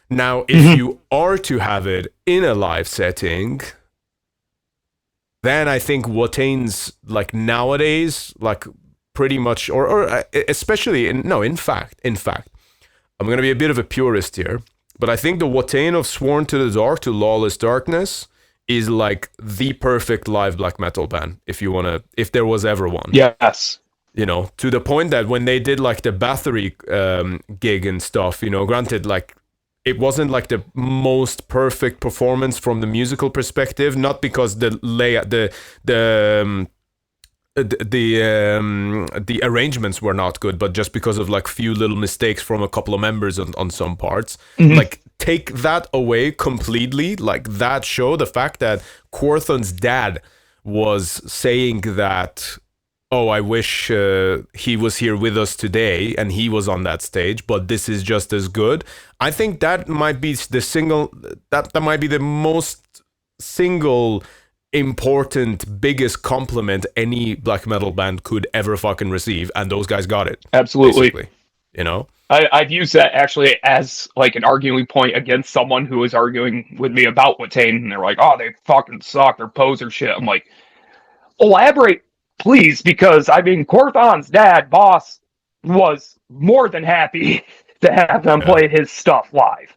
Now, if you are to have it in a live setting, then I think Wataine's like nowadays, like pretty much, or especially in fact, I'm going to be a bit of a purist here, but I think the Watain of Sworn to the Dark to Lawless Darkness is like the perfect live black metal band, if there was ever one. Yes. To the point that when they did like the Bathory gig and stuff, granted, like it wasn't like the most perfect performance from the musical perspective, not because the arrangements were not good, but just because of like few little mistakes from a couple of members on some parts. Like take that away completely, like that show, the fact that Quorthon's dad was saying that, oh, I wish he was here with us today and he was on that stage, but this is just as good. I think that might be that might be the most single important, biggest compliment any black metal band could ever fucking receive, and those guys got it. Absolutely. Basically, I've used that actually as like an arguing point against someone who was arguing with me about Watain, and they're like, oh, they fucking suck, they're poser shit. I'm like, elaborate, please, because I mean, Quorthon's dad, Boss, was more than happy to have them play his stuff live.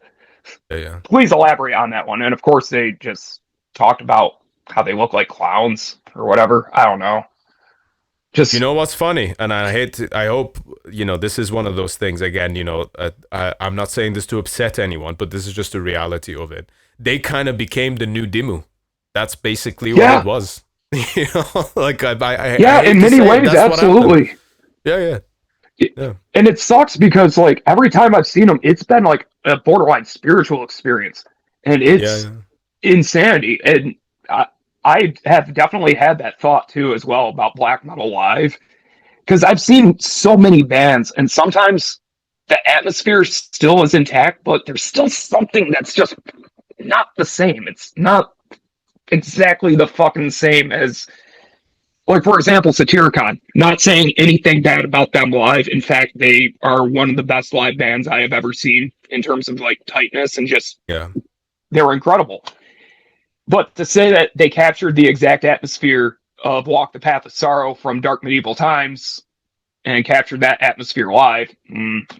Yeah. Please elaborate on that one. And of course, they just talked about how they look like clowns or whatever. I don't know. Just what's funny, and I hope this is one of those things again. I'm not saying this to upset anyone, but this is just the reality of it. They kind of became the new Dimmu. That's basically what it was. Like I in many ways, absolutely. Yeah. And it sucks because like every time I've seen them, it's been like a borderline spiritual experience, and it's insanity. And I have definitely had that thought too as well about black metal live, because I've seen so many bands, and sometimes the atmosphere still is intact, but there's still something that's just not the same. It's not exactly the fucking same as, like, for example, Satyricon. Not saying anything bad about them live. In fact, they are one of the best live bands I have ever seen in terms of like tightness and just they're incredible. But to say that they captured the exact atmosphere of Walk the Path of Sorrow from Dark Medieval Times and captured that atmosphere live,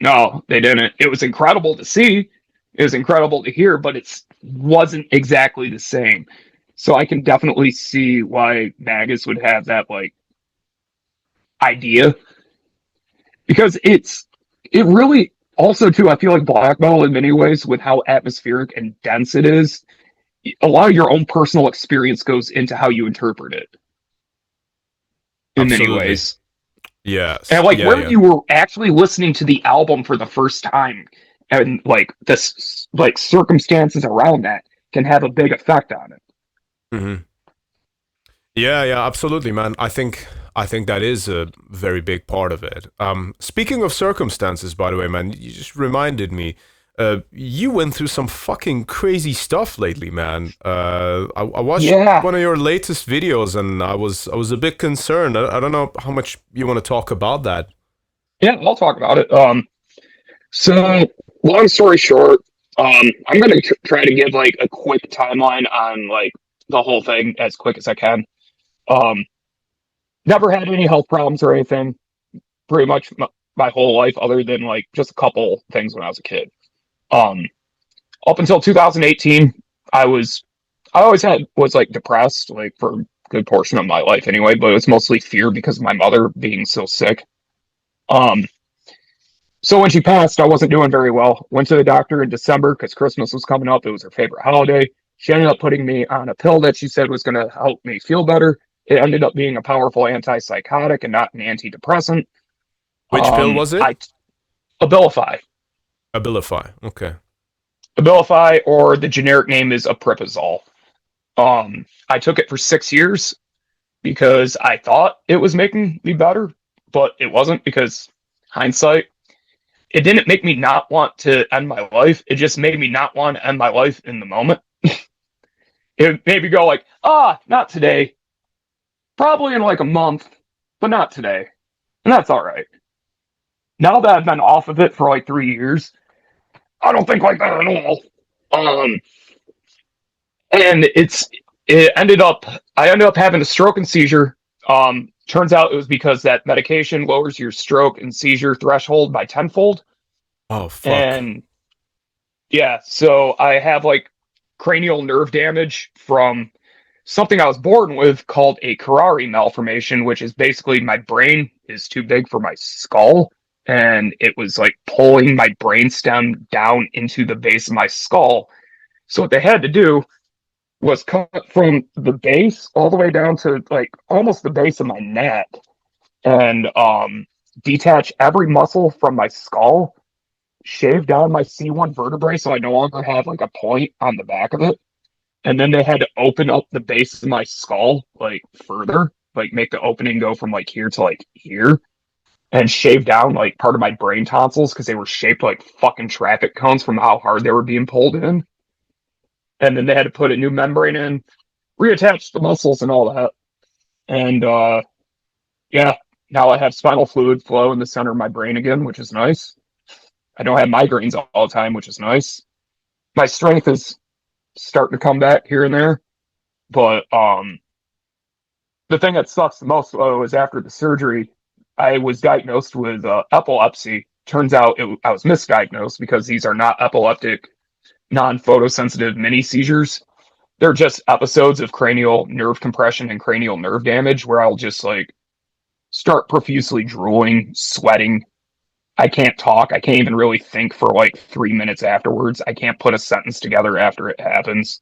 no, they didn't. It was incredible to see. It was incredible to hear, but it wasn't exactly the same. So I can definitely see why Magus would have that like idea, because it really also too, I feel like black metal in many ways, with how atmospheric and dense it is, a lot of your own personal experience goes into how you interpret it in many ways. Yes. And like where you were actually listening to the album for the first time, and like this like circumstances around that can have a big effect on it. Mm-hmm. Yeah, absolutely, man. I think that is a very big part of it. Speaking of circumstances, by the way, man, you just reminded me. You went through some fucking crazy stuff lately, man. I watched one of your latest videos, and I was a bit concerned. I don't know how much you want to talk about that. Yeah, I'll talk about it. So long story short, I'm gonna try to give like a quick timeline on like the whole thing as quick as I can. Never had any health problems or anything, pretty much my whole life, other than like just a couple things when I was a kid. Up until 2018, I always was like depressed, like for good portion of my life anyway, but it was mostly fear because of my mother being so sick. So when she passed, I wasn't doing very well. Went to the doctor in December because Christmas was coming up. It was her favorite holiday. She ended up putting me on a pill that she said was going to help me feel better. It ended up being a powerful antipsychotic and not an antidepressant. Which pill was it? Abilify. Abilify. Okay. Abilify, or the generic name is apripazole. I took it for 6 years because I thought it was making me better, but it wasn't, because hindsight, it didn't make me not want to end my life. It just made me not want to end my life in the moment. It made me go like, not today. Probably in like a month, but not today. And that's all right. Now that I've been off of it for like 3 years, I don't think like that at all. And I ended up having a stroke and seizure. Turns out it was because that medication lowers your stroke and seizure threshold by tenfold. Oh, fuck. And yeah, so I have like cranial nerve damage from something I was born with called a Curare malformation, which is basically my brain is too big for my skull. And it was like pulling my brainstem down into the base of my skull. So what they had to do was cut from the base all the way down to like almost the base of my neck, and detach every muscle from my skull, shave down my C1 vertebrae so I no longer have like a point on the back of it. And then they had to open up the base of my skull like further, like make the opening go from like here to like here, and shave down like part of my brain tonsils because they were shaped like fucking traffic cones from how hard they were being pulled in. And then they had to put a new membrane in, reattach the muscles and all that. And yeah, now I have spinal fluid flow in the center of my brain again, which is nice. I don't have migraines all the time, which is nice. My strength is starting to come back here and there. But the thing that sucks the most, though, is after the surgery, I was diagnosed with epilepsy. Turns out I was misdiagnosed because these are not epileptic, non-photosensitive mini seizures. They're just episodes of cranial nerve compression and cranial nerve damage where I'll just like start profusely drooling, sweating. I can't talk. I can't even really think for like 3 minutes afterwards. I can't put a sentence together after it happens.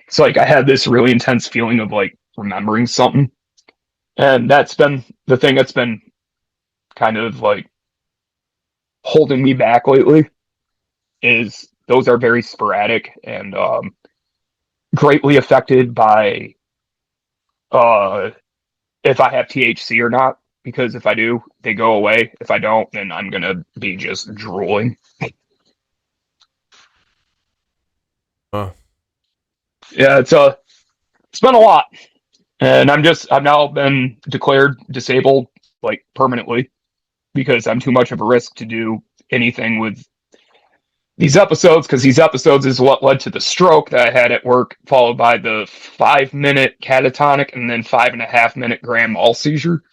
It's like I had this really intense feeling of like remembering something. And that's been the thing that's been kind of like holding me back lately, is those are very sporadic and greatly affected by if I have THC or not. Because if I do, they go away. If I don't, then I'm gonna be just drooling. Oh. Yeah, it's been a lot, and I've now been declared disabled like permanently because I'm too much of a risk to do anything with these episodes, because these episodes is what led to the stroke that I had at work, followed by the 5-minute catatonic and then 5.5-minute grand mal seizure.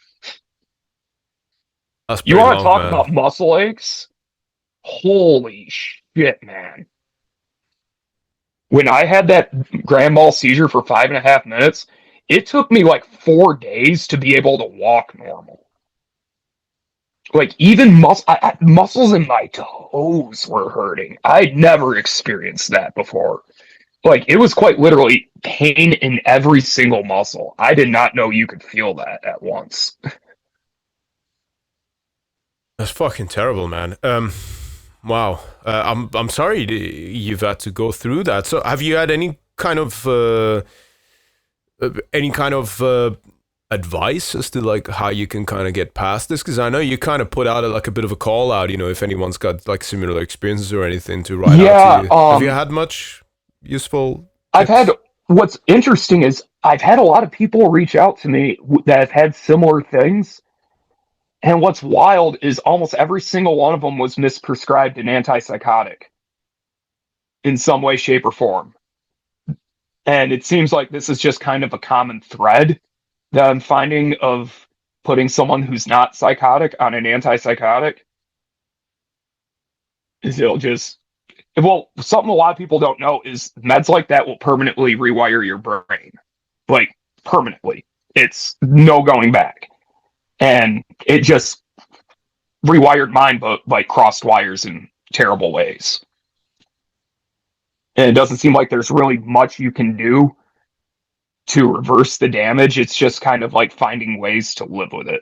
You want to talk about muscle aches? Holy shit, man. When I had that grand mal seizure for 5.5 minutes, it took me like 4 days to be able to walk normal. Like even muscles in my toes were hurting. I'd never experienced that before. Like it was quite literally pain in every single muscle. I did not know you could feel that at once. That's fucking terrible, man. Wow. I'm sorry you've had to go through that. So, have you had any kind of advice as to like how you can kind of get past this? Because I know you kind of put out like a bit of a call out, you know, if anyone's got like similar experiences or anything to write out to you. Have you had much useful tips? What's interesting is I've had a lot of people reach out to me that have had similar things. And what's wild is almost every single one of them was misprescribed an antipsychotic in some way, shape, or form. And it seems like this is just kind of a common thread that I'm finding of putting someone who's not psychotic on an antipsychotic. Is something a lot of people don't know is meds like that will permanently rewire your brain. Like permanently. It's no going back. And it just rewired mine, but like crossed wires in terrible ways. And it doesn't seem like there's really much you can do to reverse the damage. It's just kind of like finding ways to live with it.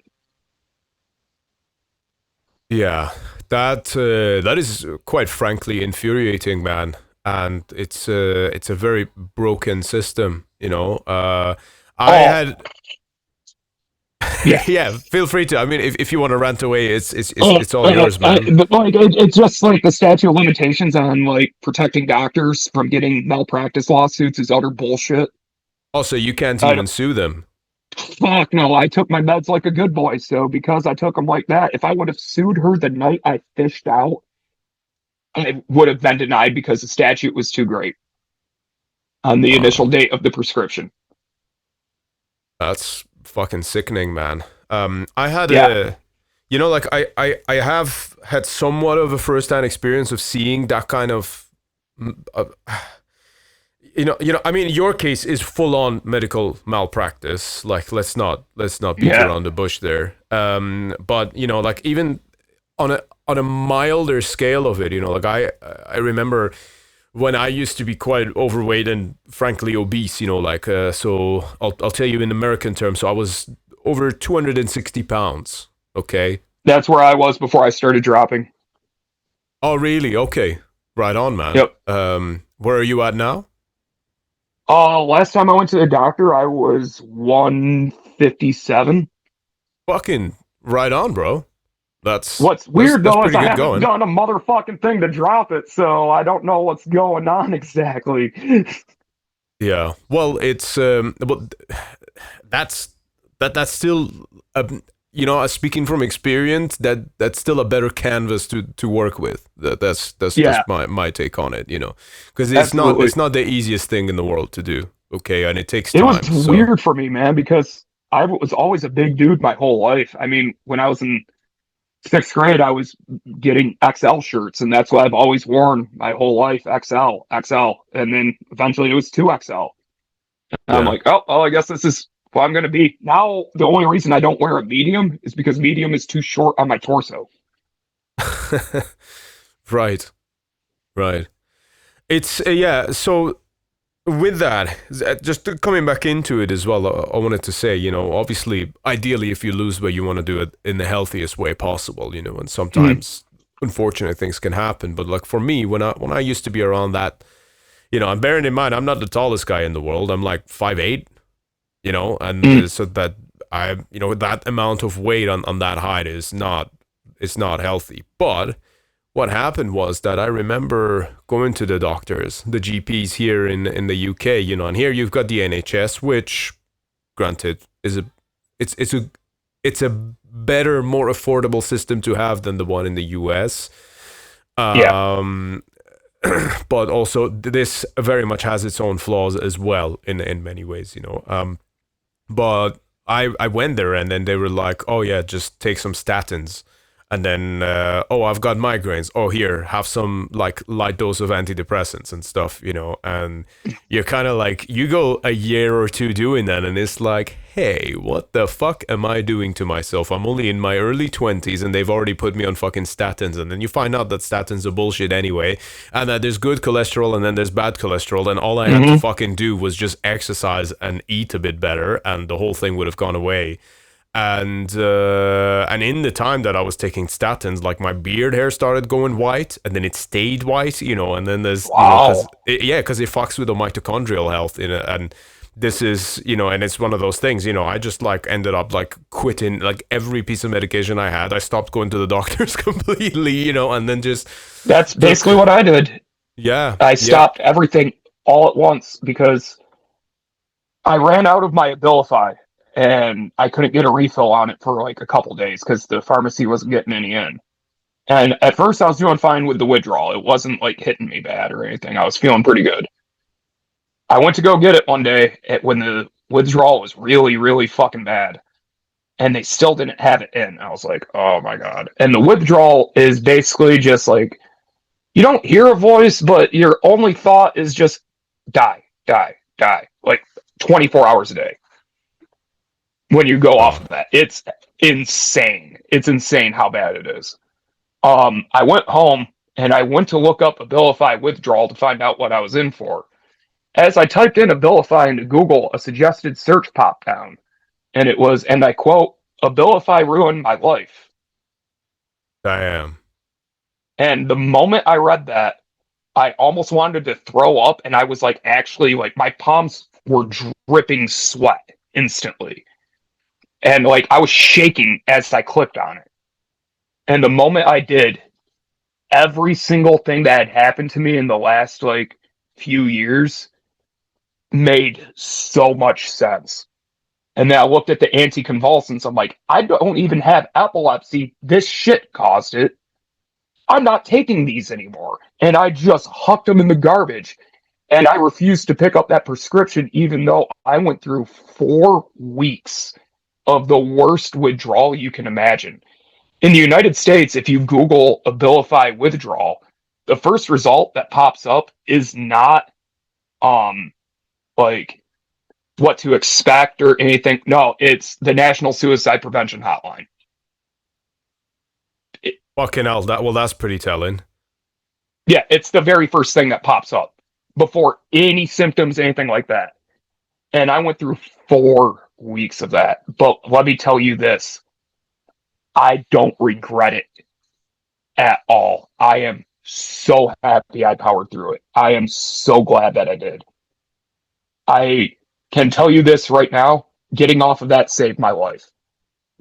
Yeah, that is quite frankly infuriating, man. And it's a very broken system, you know. I had yeah. yeah. Feel free to. I mean, if you want to rant away, it's all yours, man. But like, it's just like the statute of limitations on like protecting doctors from getting malpractice lawsuits is utter bullshit. Also, you can't even sue them. Fuck no, I took my meds like a good boy, so because I took them like that, if I would have sued her the night I fished out, I would have been denied because the statute was too great on the initial date of the prescription. That's fucking sickening, man. I had a, you know, like I have had somewhat of a first-hand experience of seeing that kind of, you know. I mean, your case is full-on medical malpractice. Like, let's not beat around the bush there. But you know, like even on a milder scale of it, you know, like I remember when I used to be quite overweight and frankly obese, you know, like so I'll tell you in American terms. So I was over 260 pounds. Okay, that's where I was before I started dropping. Oh, really? Okay, right on, man. Yep. Where are you at now? Last time I went to the doctor, I was 157. Fucking right on, bro. That's what's weird that's though is I haven't going. done a motherfucking thing to drop it, so I don't know what's going on exactly. Yeah, well, it's but that's still you know, speaking from experience, that's still a better canvas to work with. That's just my take on it, you know, because it's not the easiest thing in the world to do. Okay, and it takes time. It was weird for me, man, because I was always a big dude my whole life. I mean, when I was in 6th grade, I was getting XL shirts, and that's what I've always worn my whole life, XL, and then eventually it was 2XL. And I'm like, oh, I guess this is what I'm going to be. Now, the only reason I don't wear a medium is because medium is too short on my torso. Right. It's, so with that, just coming back into it as well, I wanted to say, you know, obviously, ideally, if you lose weight, you want to do it in the healthiest way possible, you know, and sometimes unfortunate things can happen. But like for me, when I used to be around that, you know, I'm bearing in mind, I'm not the tallest guy in the world. I'm like 5'8", you know, and so that you know, that amount of weight on that height is not healthy. But what happened was that I remember going to the doctors, the GPs here in the UK, you know, and here you've got the NHS, which, granted, it's a better, more affordable system to have than the one in the US. But also this very much has its own flaws as well in many ways, you know. But I went there and then they were like, oh yeah, just take some statins. And then, oh, I've got migraines. Oh, here, have some like light dose of antidepressants and stuff, you know. And you're kind of like, you go a year or two doing that, and it's like, hey, what the fuck am I doing to myself? I'm only in my early 20s, and they've already put me on fucking statins. And then you find out that statins are bullshit anyway, and that there's good cholesterol and then there's bad cholesterol. And all I had to fucking do was just exercise and eat a bit better, and the whole thing would have gone away. And in the time that I was taking statins, like my beard hair started going white, and then it stayed white, you know. And then there's because it fucks with the mitochondrial health in it. And this is, you know, and it's one of those things, you know. I just like ended up like quitting like every piece of medication I had. I stopped going to the doctors completely, you know, and then that's basically what I did. Yeah, I stopped everything all at once because I ran out of my Abilify. And I couldn't get a refill on it for like a couple days because the pharmacy wasn't getting any in. And at first I was doing fine with the withdrawal. It wasn't like hitting me bad or anything. I was feeling pretty good. I went to go get it one day when the withdrawal was really, really fucking bad. And they still didn't have it in. I was like, oh my God. And the withdrawal is basically just like, you don't hear a voice, but your only thought is just die, like 24 hours a day. when you go off of that. It's insane. It's insane how bad it is. I went home and I went to look up Abilify withdrawal to find out what I was in for. As I typed in Abilify into Google, a suggested search popped down. And it was, and I quote, Abilify ruined my life. Damn. And the moment I read that, I almost wanted to throw up. And I was like, actually, like, my palms were dripping sweat instantly. And like, I was shaking as I clicked on it. And the moment I did, every single thing that had happened to me in the last like few years made so much sense. And then I looked at the anticonvulsants. I'm like, I don't even have epilepsy. This shit caused it. I'm not taking these anymore. And I just hucked them in the garbage. And I refused to pick up that prescription, even though I went through 4 weeks of the worst withdrawal you can imagine. In the United States, if you Google Abilify withdrawal, the first result that pops up is not like what to expect or anything. No, it's the National Suicide Prevention Hotline. Fucking hell, that's pretty telling. Yeah, it's the very first thing that pops up before any symptoms, anything like that. And I went through 4 weeks of that. But let me tell you this. I don't regret it at all. I am so happy I powered through it. I am so glad that I did. I can tell you this right now. Getting off of that saved my life.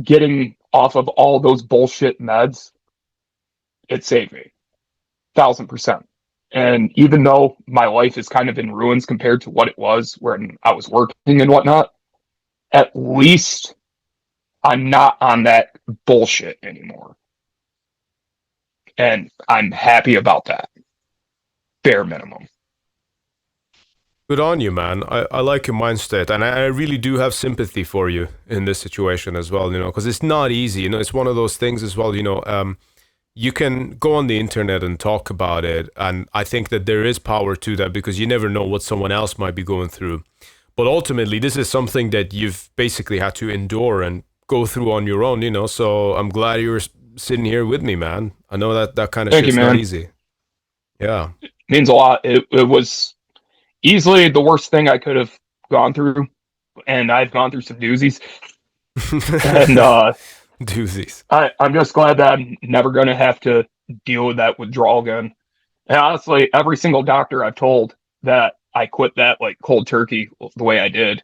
Getting off of all those bullshit meds, it saved me. 1,000%. And even though my life is kind of in ruins compared to what it was when I was working and whatnot, at least I'm not on that bullshit anymore. And I'm happy about that. Bare minimum. Good on you, man. I like your mindset, and I really do have sympathy for you in this situation as well, because it's not easy. It's one of those things as well, you can go on the internet and talk about it, and I think that there is power to that because you never know what someone else might be going through. But ultimately, this is something that you've basically had to endure and go through on your own, so I'm glad you were sitting here with me, man. I know that kind of shit's not easy. Yeah. It means a lot. It was easily the worst thing I could have gone through, and I've gone through some doozies. And doozies. I'm just glad that I'm never going to have to deal with that withdrawal again. And honestly, every single doctor I've told that I quit that like cold turkey the way I did,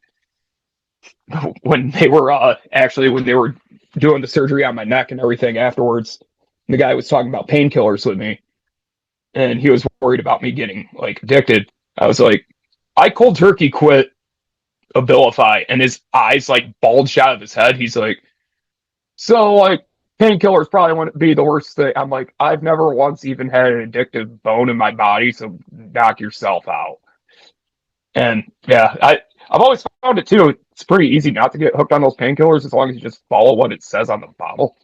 when they were when they were doing the surgery on my neck and everything afterwards, the guy was talking about painkillers with me, and he was worried about me getting like addicted. I was like, I cold turkey quit Abilify, and his eyes like bulged out of his head. He's like, so like painkillers probably wouldn't be the worst thing. I'm like, I've never once even had an addictive bone in my body, so knock yourself out. And yeah, I've always found it too. It's pretty easy not to get hooked on those painkillers as long as you just follow what it says on the bottle.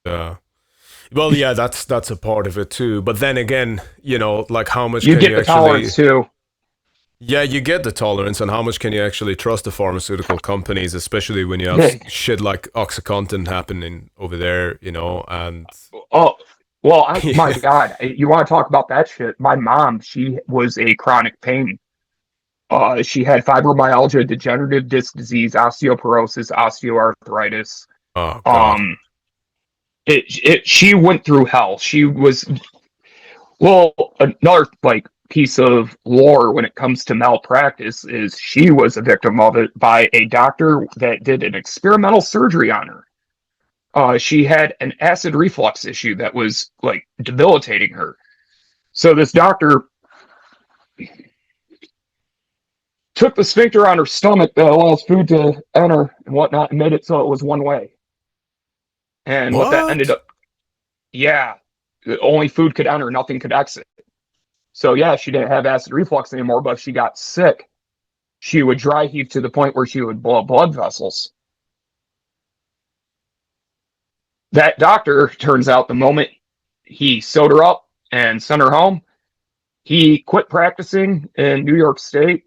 Yeah. Well, yeah, that's a part of it too. But then again, like how much you can get you the actually tolerance too. Yeah, you get the tolerance, and how much can you actually trust the pharmaceutical companies, especially when you have shit like OxyContin happening over there, and oh, well, my God, you want to talk about that shit? My mom, she was a chronic pain. She had fibromyalgia, degenerative disc disease, osteoporosis, osteoarthritis. Oh, God. She went through hell. She was, well, another like piece of lore when it comes to malpractice is she was a victim of it by a doctor that did an experimental surgery on her. She had an acid reflux issue that was like debilitating her. So this doctor took the sphincter on her stomach that allows food to enter and whatnot and made it so it was one way. And what that ended up, only food could enter, nothing could exit. So yeah, she didn't have acid reflux anymore, but if she got sick, she would dry heave to the point where she would blow up blood vessels. That doctor, turns out, the moment he sewed her up and sent her home, he quit practicing in New York State,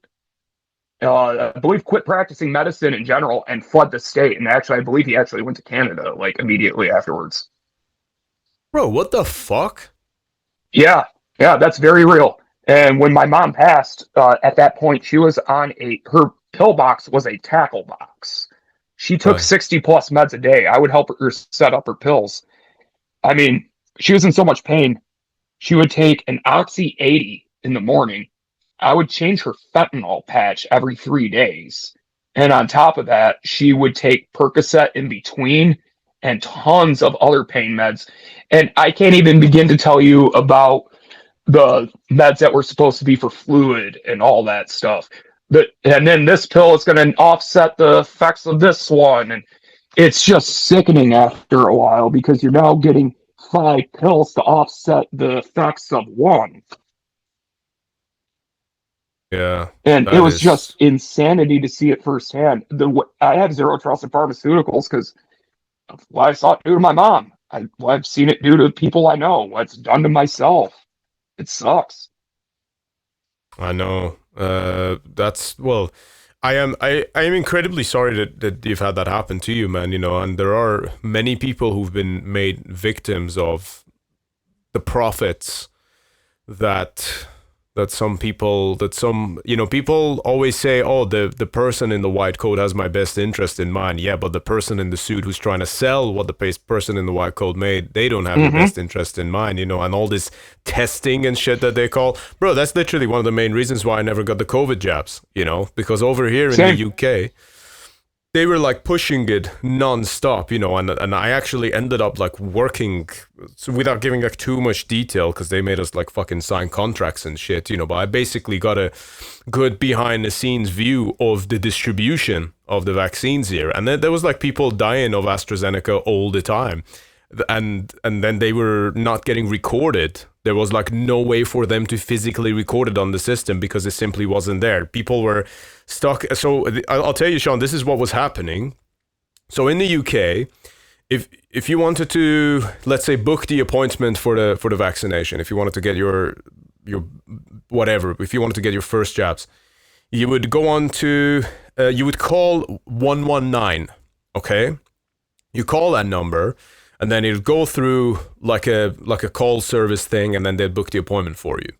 I believe quit practicing medicine in general and fled the state. And actually, I believe he actually went to Canada like immediately afterwards. Bro, what the fuck? Yeah, yeah, that's very real. And when my mom passed, at that point, she was on her pill box was a tackle box. She took Right. 60 plus meds a day. I would help her set up her pills. I mean, she was in so much pain. She would take an Oxy 80 in the morning. I would change her fentanyl patch every 3 days. And on top of that, she would take Percocet in between and tons of other pain meds. And I can't even begin to tell you about the meds that were supposed to be for fluid and all that stuff. And then this pill is going to offset the effects of this one. And it's just sickening after a while because you're now getting 5 pills to offset the effects of one. Yeah. And it That was is. just insanity to see it firsthand. I have zero trust in pharmaceuticals because of what I saw it do to my mom. I've seen it do to people I know. What it's done to myself. It sucks. I know. That's well. I am incredibly sorry that you've had that happen to you, man. You know, and there are many people who've been made victims of the profits that some people people always say, oh, the person in the white coat has my best interest in mind. Yeah, but the person in the suit who's trying to sell what the person in the white coat made, they don't have your best interest in mind, you know. And all this testing and shit that they call, bro, that's literally one of the main reasons why I never got the COVID jabs, you know, because over here in Same. the UK they were like pushing it non-stop, you know, and I actually ended up like working, so without giving like too much detail because they made us like fucking sign contracts and shit, you know, but I basically got a good behind the scenes view of the distribution of the vaccines here. And then there was like people dying of AstraZeneca all the time. And then they were not getting recorded. There was like no way for them to physically record it on the system because it simply wasn't there. People were stuck. So I'll tell you, Shawn, this is what was happening. So in the UK, if you wanted to, let's say, book the appointment for the vaccination, if you wanted to get your whatever, if you wanted to get your first jabs, you would go on to you would call 119. Okay, you call that number. And then it'll go through like a call service thing, and then they'll book the appointment for you.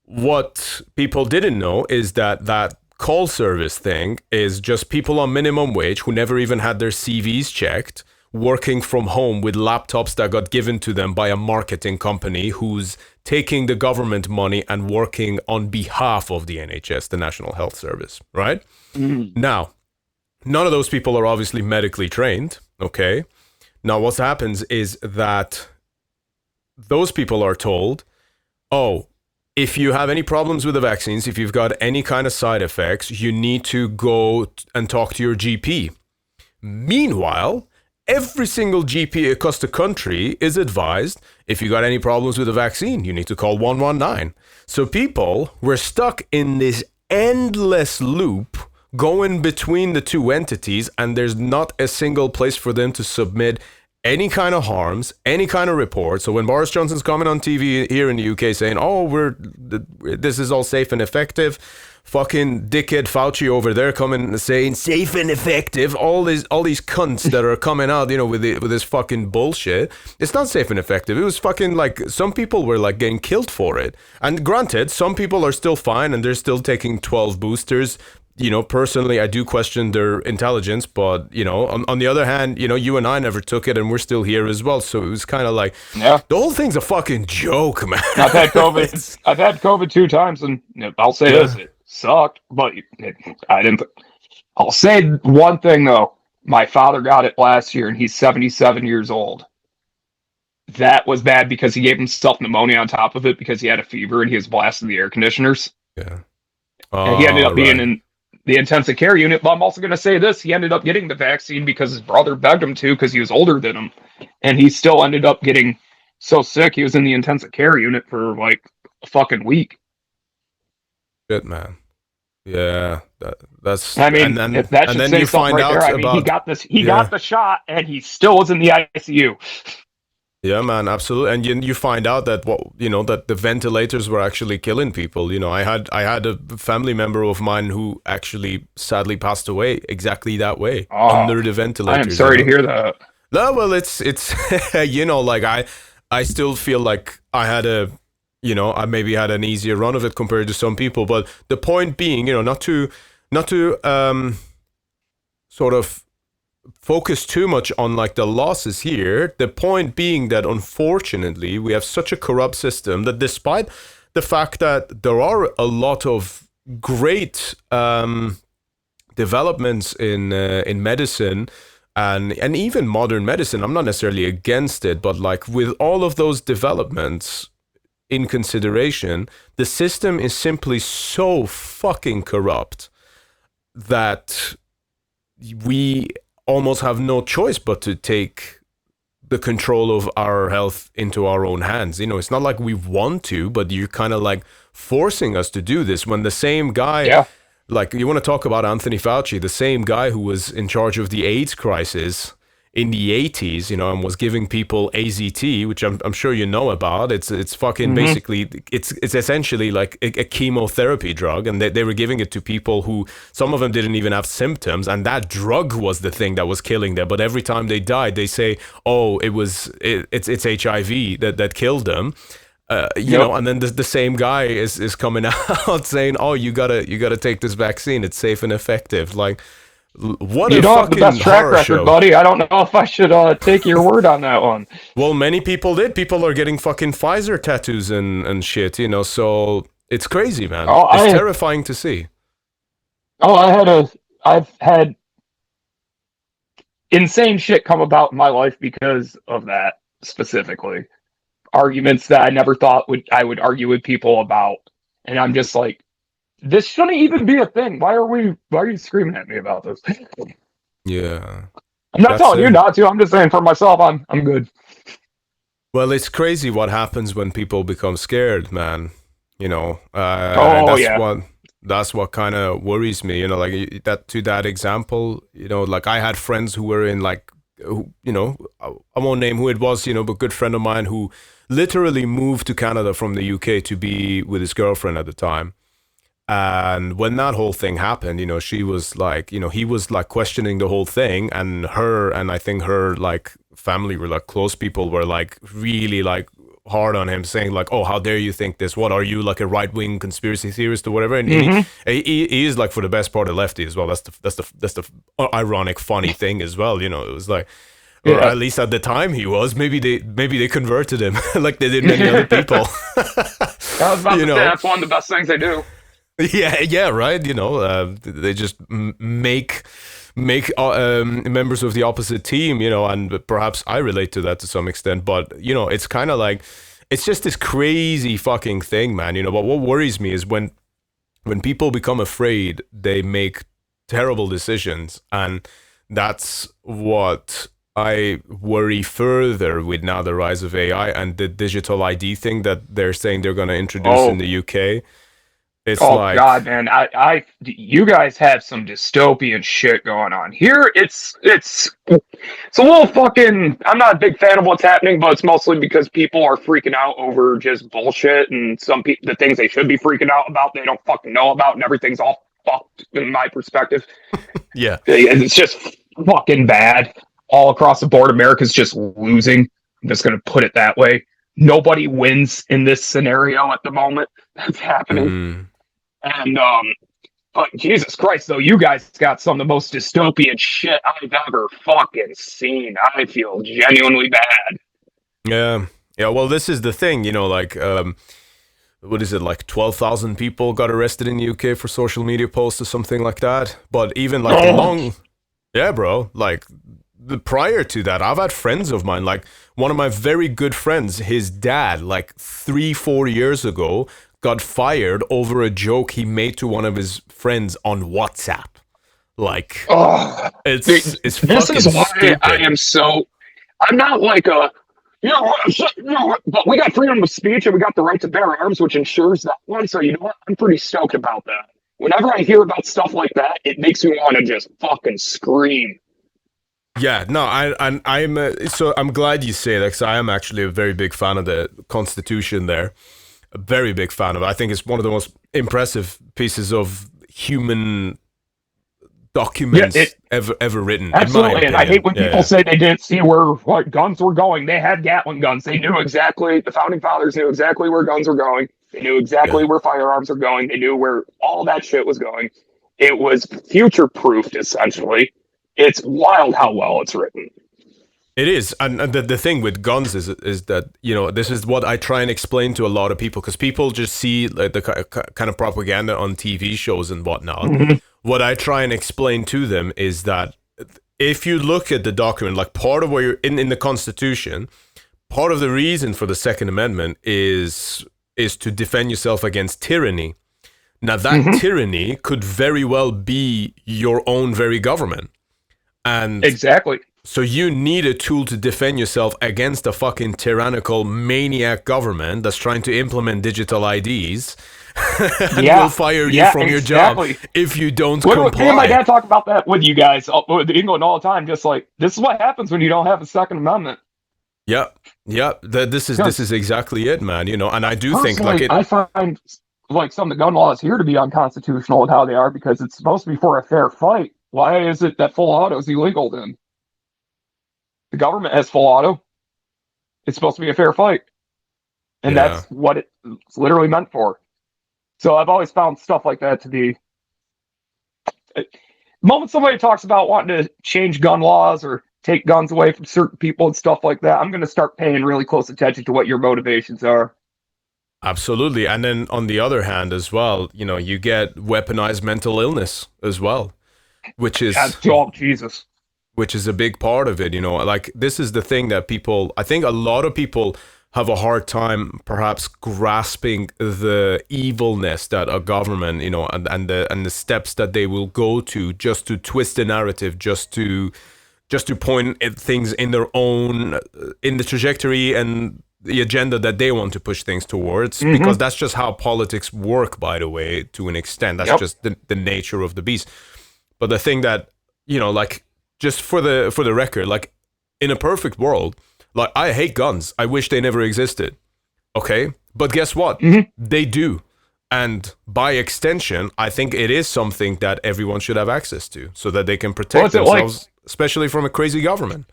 What people didn't know is that call service thing is just people on minimum wage who never even had their CVs checked, working from home with laptops that got given to them by a marketing company who's taking the government money and working on behalf of the NHS, the National Health Service, right? Mm-hmm. Now, none of those people are obviously medically trained, okay? Now, what happens is that those people are told, oh, if you have any problems with the vaccines, if you've got any kind of side effects, you need to go and talk to your GP. Meanwhile, every single GP across the country is advised, if you got any problems with the vaccine, you need to call 119. So people were stuck in this endless loop going between the two entities, and there's not a single place for them to submit any kind of harms, any kind of report. So when Boris Johnson's coming on TV here in the UK saying, oh, this is all safe and effective, fucking dickhead Fauci over there coming and saying safe and effective, all these cunts that are coming out, you know, with this fucking bullshit. It's not safe and effective. It was fucking like, some people were like getting killed for it. And granted, some people are still fine and they're still taking 12 boosters. You know, personally, I do question their intelligence, but, you know, on the other hand, you know, you and I never took it and we're still here as well. So it was kind of like, yeah, the whole thing's a fucking joke, man. I've had COVID. I've had COVID 2 times, and I'll say this, it sucked, but I didn't. I'll say one thing, though. My father got it last year, and he's 77 years old. That was bad because he gave himself pneumonia on top of it because he had a fever and he was blasting the air conditioners. Yeah. And he ended up being in the intensive care unit. But I'm also going to say this. He ended up getting the vaccine because his brother begged him to because he was older than him. And he still ended up getting so sick. He was in the intensive care unit for like a fucking week. Shit, man. Yeah. That's... I mean, if that should say something right there. I mean, he got the shot and he still was in the ICU. Yeah, man, absolutely. And you find out that that the ventilators were actually killing people. I had a family member of mine who actually sadly passed away exactly that way Oh, under the I am ventilators. sorry to hear that. No, well, it's like I still feel like I maybe had an easier run of it compared to some people. But the point being, not to sort of focus too much on like the losses here. The point being that unfortunately we have such a corrupt system that despite the fact that there are a lot of great developments in medicine and even modern medicine, I'm not necessarily against it, but like with all of those developments in consideration, the system is simply so fucking corrupt that we almost have no choice but to take the control of our health into our own hands. It's not like we want to, but you're kind of like forcing us to do this when the same guy, Yeah. like you want to talk about Anthony Fauci, the same guy who was in charge of the AIDS crisis in the 80s, and was giving people AZT, which I'm sure you know about. It's fucking basically, it's essentially like a chemotherapy drug, and they were giving it to people who, some of them didn't even have symptoms, and that drug was the thing that was killing them. But every time they died, they say, oh, it's HIV that killed them. And then the same guy is coming out saying, oh, you gotta take this vaccine, it's safe and effective. Like, what You a don't have the fucking best track horror record, show. buddy. I don't know if I should take your word on that one. Well, many people did. People are getting fucking Pfizer tattoos and shit, so it's crazy, man. It's terrifying to see. I've had insane shit come about in my life because of that specifically. Arguments that I never thought I would argue with people about. And I'm just like, this shouldn't even be a thing. Why are you screaming at me about this? Yeah. I'm not telling you not to. I'm just saying for myself, I'm good. Well, it's crazy what happens when people become scared, man. That's what kind of worries me. Like that example. Like I had friends who were in like, I won't name who it was, but good friend of mine who literally moved to Canada from the UK to be with his girlfriend at the time. And when that whole thing happened, she was like, he was like questioning the whole thing, and I think her like family were like close people were like really like hard on him, saying like, oh, how dare you think this? What are you, like a right-wing conspiracy theorist or whatever? And he is like, for the best part, a lefty as well. That's the ironic, funny thing as well. It was like, or at least at the time he was. Maybe they converted him like they did many other people. I was about to say that's one of the best things they do. Yeah, right. They just make members of the opposite team, and perhaps I relate to that to some extent. But it's kind of like, it's just this crazy fucking thing, man. But what worries me is when people become afraid, they make terrible decisions, and that's what I worry further with now the rise of AI and the digital ID thing that they're saying they're going to introduce in the UK. It's God, man! You guys have some dystopian shit going on here. It's a little fucking. I'm not a big fan of what's happening, but it's mostly because people are freaking out over just bullshit, and the things they should be freaking out about, they don't fucking know about, and everything's all fucked in my perspective. Yeah, it's just fucking bad all across the board. America's just losing. I'm just gonna put it that way. Nobody wins in this scenario at the moment that's happening. And but Jesus Christ, though, you guys got some of the most dystopian shit I've ever fucking seen. I feel genuinely bad. Yeah. Well, this is the thing, like, what is it, like 12,000 people got arrested in the UK for social media posts or something like that. But even like yeah, bro, like prior to that, I've had friends of mine, like one of my very good friends, his dad, like 3-4 years ago, got fired over a joke he made to one of his friends on WhatsApp. Like, it's this fucking is why stupid. I'm not like a, but we got freedom of speech and we got the right to bear arms, which ensures that one. So, I'm pretty stoked about that. Whenever I hear about stuff like that, it makes me want to just fucking scream. Yeah, no, so I'm glad you say that, because I am actually a very big fan of the Constitution there. A very big fan of it. I think it's one of the most impressive pieces of human documents ever written. Absolutely, and I hate when people yeah. say they didn't see where what guns were going. They had Gatling guns. They knew exactly. The founding fathers knew exactly where guns were going. They knew exactly Yeah. where firearms were going. They knew where all that shit was going. It was future proofed, essentially. It's wild how well it's written. It is, and the thing with guns is that, you know, this is what I try and explain to a lot of people, because people just see like the kind of propaganda on TV shows and whatnot. Mm-hmm. What I try and explain to them is that if you look at the document, like part of where you're in the Constitution, part of the reason for the Second Amendment is to defend yourself against tyranny. Now that tyranny could very well be your own very government, and Exactly. so you need a tool to defend yourself against a fucking tyrannical maniac government that's trying to implement digital IDs and will fire you from your job if you don't comply. Me and my dad talk about that with you guys, with England all the time. Just like, this is what happens when you don't have a Second Amendment. Yeah, this is exactly it, man. You know, and I do think like I find like some of the gun laws here to be unconstitutional with how they are, because it's supposed to be for a fair fight. Why is it that full auto is illegal then? The government has full auto. It's supposed to be a fair fight. And that's what it's literally meant for. So I've always found stuff like that to be... The moment somebody talks about wanting to change gun laws or take guns away from certain people and stuff like that, I'm going to start paying really close attention to what your motivations are. Absolutely. And then on the other hand as well, you know, you get weaponized mental illness as well, which is... Oh, Jesus. Which is a big part of it, you know. Like, this is the thing that I think a lot of people have a hard time perhaps grasping the evilness that a government, you know, and the steps that they will go to just to twist the narrative, just to point at things in their own, in the trajectory and the agenda that they want to push things towards, because that's just how politics work, by the way, to an extent. That's just the nature of the beast. But the thing that, you know, like, just for the record, like, in a perfect world, like, I hate guns. I wish they never existed. Okay? But guess what? They do. And by extension, I think it is something that everyone should have access to, so that they can protect themselves, especially from a crazy government.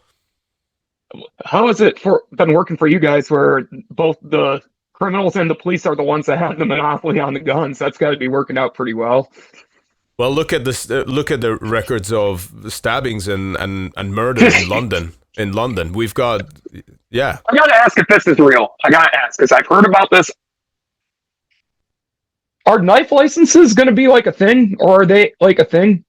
How has it been working for you guys, where both the criminals and the police are the ones that have the monopoly on the guns? That's got to be working out pretty well. Well, look at this. Look at the records of stabbings and murder in London. In London, we've got, I gotta ask if this is real. I gotta ask, because I've heard about this. Are knife licenses going to be like a thing, or are they like a thing?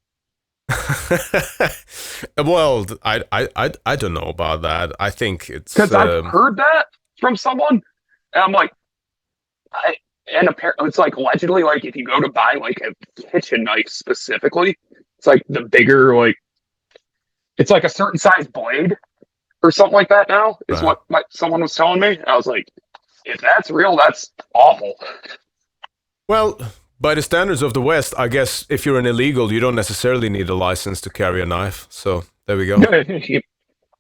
Well, I don't know about that. I think it's because I've heard that from someone, and I'm like, and apparently it's like allegedly, like, if you go to buy like a kitchen knife specifically, it's like the bigger, like, it's like a certain size blade or something like that now is what someone was telling me. I was like, if that's real, that's awful. Well, by the standards of the West, I guess if you're an illegal, you don't necessarily need a license to carry a knife. So there we go.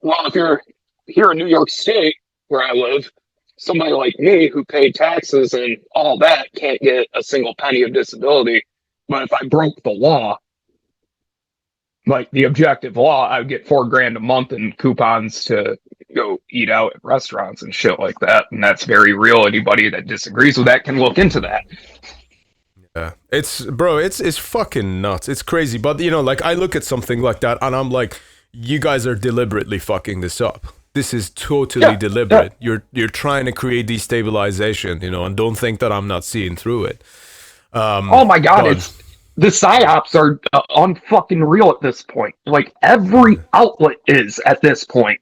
Well, if you're here in New York State, where I live, somebody like me who paid taxes and all that can't get a single penny of disability. But if I broke the law, like the objective law, I would get $4,000 a month in coupons to go eat out at restaurants and shit like that. And that's very real. Anybody that disagrees with that can look into that. Yeah, it's fucking nuts. It's crazy. But, you know, like, I look at something like that and I'm like, you guys are deliberately fucking this up. This is totally deliberate. Yeah. You're trying to create destabilization, you know, and don't think that I'm not seeing through it. Oh my God, the psyops are unfucking real at this point. Like, every outlet is at this point,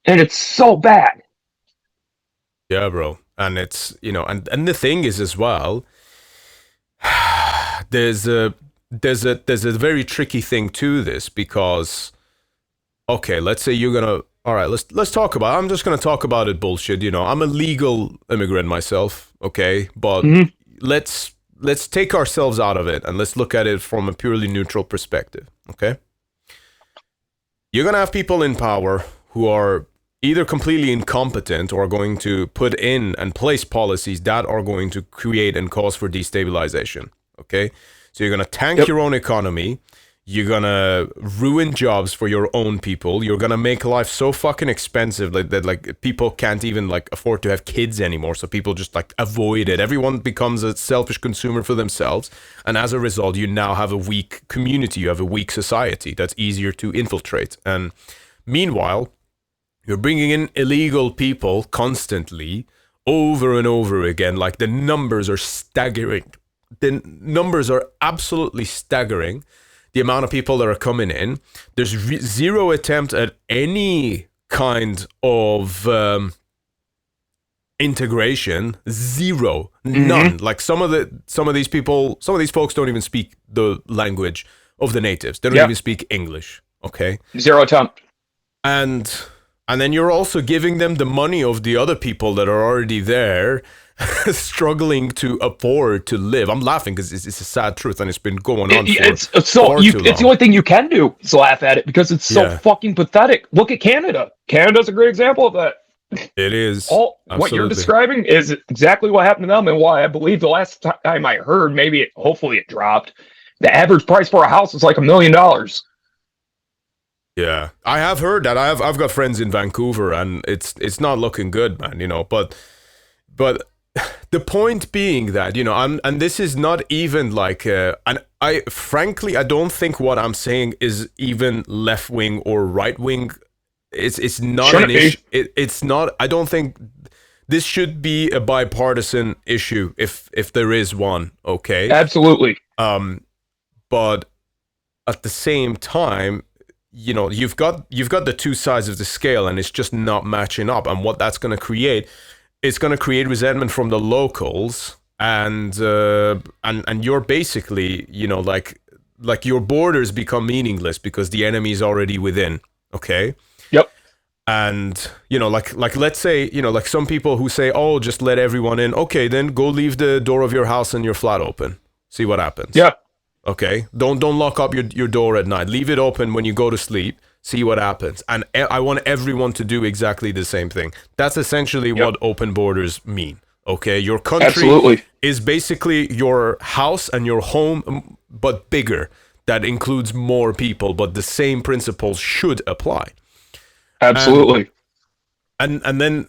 and it's so bad. Yeah, bro. And it's, you know, and the thing is as well, there's a very tricky thing to this, because, okay, let's say you're gonna, all right, let's talk about, I'm just gonna talk about it bullshit, you know, I'm a legal immigrant myself, okay, but let's take ourselves out of it and let's look at it from a purely neutral perspective, okay? you're going to have people in power who are either completely incompetent or going to put in and place policies that are going to create and cause for destabilization. Okay? So you're going to tank your own economy. You're going to ruin jobs for your own people. You're going to make life so fucking expensive that like people can't even like afford to have kids anymore. So people just like avoid it. Everyone becomes a selfish consumer for themselves. And as a result, you now have a weak community. You have a weak society that's easier to infiltrate. And meanwhile, you're bringing in illegal people constantly over and over again. Like the numbers are staggering. The numbers are absolutely staggering. The amount of people that are coming in, there's zero attempt at any kind of integration. Zero, none. Like some of these people, some of these folks don't even speak the language of the natives. They don't even speak English. Okay, zero attempt. And then you're also giving them the money of the other people that are already there, struggling to afford to live. I'm laughing because it's a sad truth, and it's been going on it's the only thing you can do is laugh at it because it's so fucking pathetic. Look at Canada. Canada's a great example of that. It is. What you're describing is exactly what happened to them, and why I believe the last time I heard, hopefully it dropped. The average price for a house is like $1 million. Yeah, I have heard that. I've got friends in Vancouver, and it's not looking good, man. You know, but the point being that, you know, and this is not even like, and I frankly, I don't think what I'm saying is even left wing or right wing. It's not an issue. It's not. I don't think this should be a bipartisan issue, if there is one. Okay. Absolutely. But at the same time, you know, you've got the two sides of the scale, and it's just not matching up. And what that's going to create. It's going to create resentment from the locals, and you're basically, you know, like your borders become meaningless because the enemy is already within. Okay. Yep. And you know, like let's say, you know, like some people who say, "Oh, just let everyone in." Okay, then go leave the door of your house and your flat open. See what happens. Yeah. Okay. Don't lock up your door at night. Leave it open when you go to sleep. See what happens. And I want everyone to do exactly the same thing. That's essentially what open borders mean. Okay, your country is basically your house and your home, but bigger. That includes more people, but the same principles should apply. Absolutely. And then,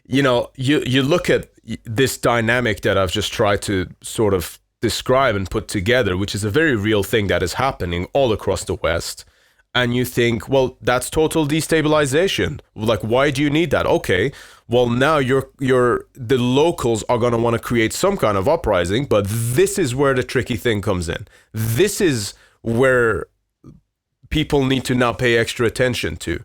you know, you look at this dynamic that I've just tried to sort of describe and put together, which is a very real thing that is happening all across the West. And you think, well, that's total destabilization. Like, why do you need that? Okay, well, now the locals are going to want to create some kind of uprising, but this is where the tricky thing comes in. This is where people need to now pay extra attention to,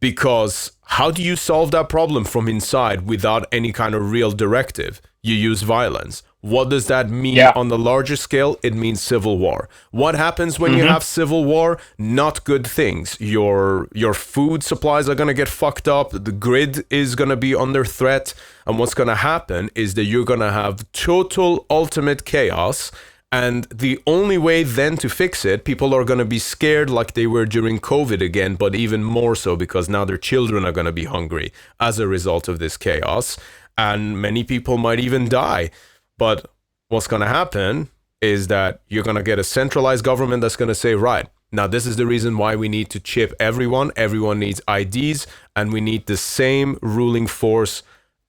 because how do you solve that problem from inside without any kind of real directive? You use violence. What does that mean on the larger scale? It means civil war. What happens when you have civil war? Not good things. Your food supplies are going to get fucked up. The grid is going to be under threat. And what's going to happen is that you're going to have total ultimate chaos. And the only way then to fix it, people are going to be scared like they were during COVID again, but even more so because now their children are going to be hungry as a result of this chaos. And many people might even die. But what's going to happen is that you're going to get a centralized government that's going to say, right, now this is the reason why we need to chip everyone. Everyone needs IDs, and we need the same ruling force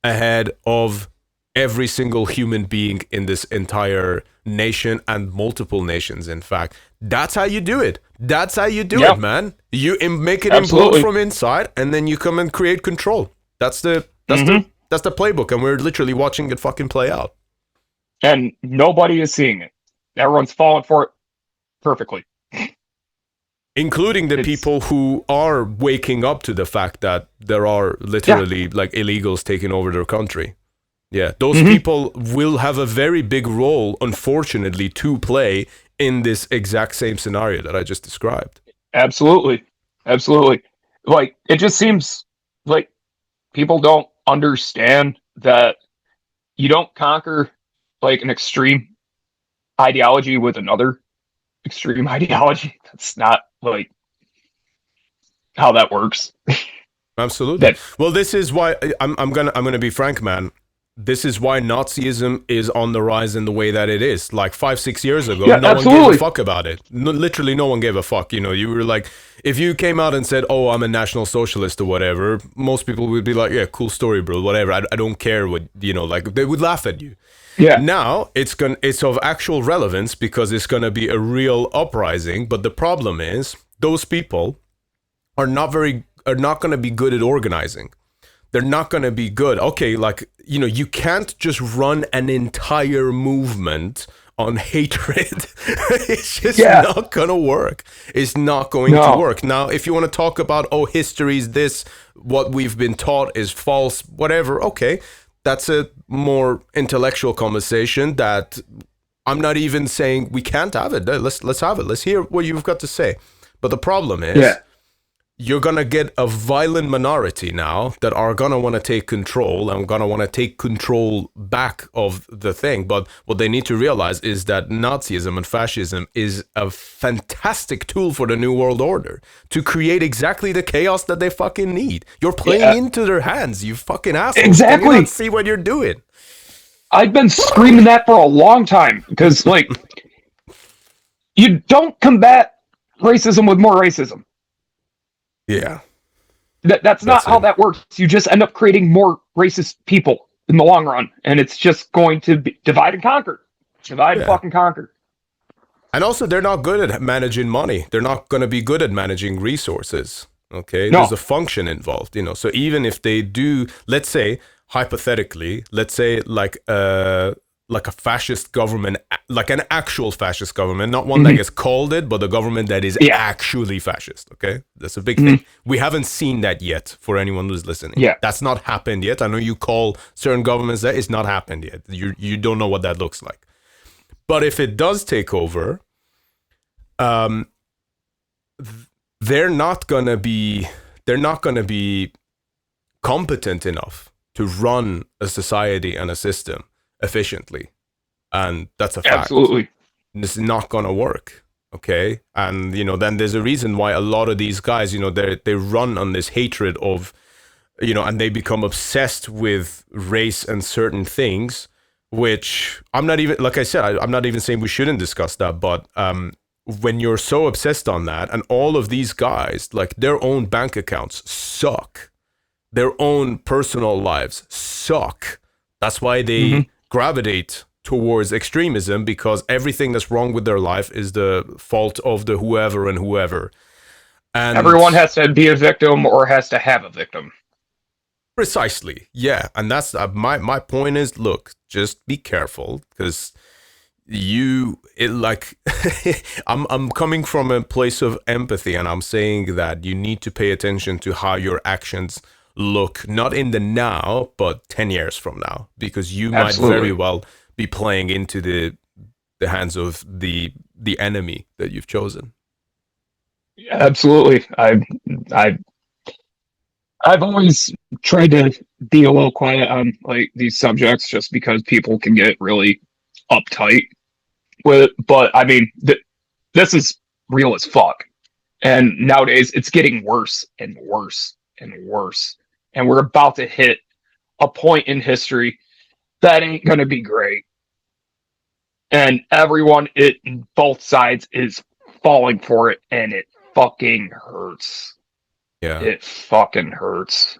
ahead of every single human being in this entire nation and multiple nations, in fact. That's how you do it. That's how you do it, man. You make it implode from inside, and then you come and create control. That's the playbook, and we're literally watching it fucking play out. And nobody is seeing it. Everyone's falling for it perfectly. Including the people who are waking up to the fact that there are literally like illegals taking over their country. Yeah, those people will have a very big role, unfortunately, to play in this exact same scenario that I just described. Absolutely. Absolutely. Like, it just seems like people don't understand that you don't conquer like an extreme ideology with another extreme ideology. That's not like, how that works. Absolutely. That Well, this is why I'm gonna be frank, man. This is why Nazism is on the rise in the way that it is. Like 5-6 years ago, yeah, no one gave a absolutely. fuck about it. No, literally, no one gave a fuck. You know, you were like, if you came out and said, "Oh, I'm a national socialist" or whatever, most people would be like, "Yeah, cool story, bro. Whatever. I don't care what you know." Like they would laugh at you. Yeah, Now it's of actual relevance because it's gonna be a real uprising. But the problem is, those people are not gonna be good at organizing. They're not going to be good. Okay, like, you know, you can't just run an entire movement on hatred. It's just yeah, not going to work. It's not going to no, work. Now, if you want to talk about, oh, history is this, what we've been taught is false, whatever, okay, that's a more intellectual conversation that I'm not even saying we can't have it. Let's have it. Let's hear what you've got to say. But the problem is, yeah, you're going to get a violent minority now that are going to want to take control and going to want to take control back of the thing. But what they need to realize is that Nazism and fascism is a fantastic tool for the New World Order to create exactly the chaos that they fucking need. You're playing yeah, into their hands, you fucking assholes. Can you exactly. not see what you're doing? I've been screaming that for a long time because, like, you don't combat racism with more racism. Yeah, That's not that's how it. that works. You just end up creating more racist people in the long run, and it's just going to be divide and conquer, divide and Yeah. fucking conquer. And also, they're not good at managing money. They're not going to be good at managing resources. Okay, No, there's a function involved, you know. So even if they do, let's say hypothetically, let's say like a fascist government, like an actual fascist government, not one that gets called it, but a government that is yeah, actually fascist. Okay, that's a big thing. We haven't seen that yet. For anyone who's listening, yeah, that's not happened yet. I know you call certain governments that, it's not happened yet. You don't know what that looks like. But if it does take over, um, they're not gonna be competent enough to run a society and a system efficiently, and that's a fact. absolutely. This is not gonna work. Okay, and you know, then there's a reason why a lot of these guys, you know, they run on this hatred of, you know, and they become obsessed with race and certain things, which I'm not even, like I said, I'm not even saying we shouldn't discuss that, but when you're so obsessed on that, and all of these guys, like their own bank accounts suck, their own personal lives suck. That's why they gravitate towards extremism, because everything that's wrong with their life is the fault of the whoever and whoever. And Everyone has to be a victim or has to have a victim. precisely, yeah. And that's my point is, look, just be careful, because I'm coming from a place of empathy, and I'm saying that you need to pay attention to how your actions look, not in the now, but 10 years from now, because you might Absolutely. very well be playing into the hands of the enemy that you've chosen. Absolutely. I I've always tried to be a little quiet on like these subjects just because people can get really uptight with it. But I mean, this is real as fuck. And nowadays it's getting worse and worse and worse. And we're about to hit a point in history that ain't going to be great. And everyone both sides is falling for it, and it fucking hurts. Yeah, It fucking hurts.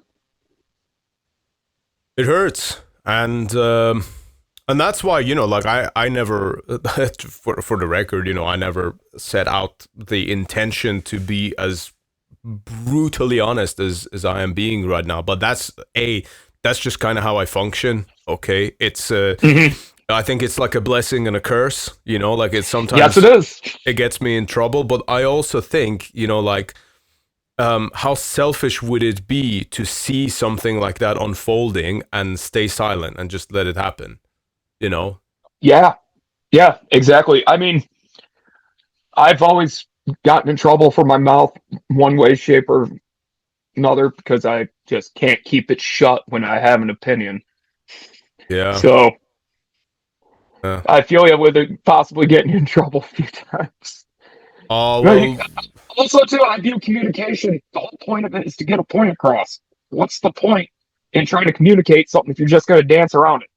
it hurts, and that's why, you know, like I never for the record, you know, I never set out the intention to be as brutally honest as I am being right now, but that's just kind of how I function. Okay, it's I think it's like a blessing and a curse, you know, like it's sometimes, Yes, it is. it gets me in trouble, but I also think, you know, like how selfish would it be to see something like that unfolding and stay silent and just let it happen, you know? Yeah, yeah, exactly. I mean, I've always gotten in trouble for my mouth one way, shape, or another because I just can't keep it shut when I have an opinion. Yeah. So Yeah. I feel you with it possibly getting you in trouble a few times. Oh, Right. well, Also, too, I view communication. The whole point of it is to get a point across. What's the point in trying to communicate something if you're just going to dance around it?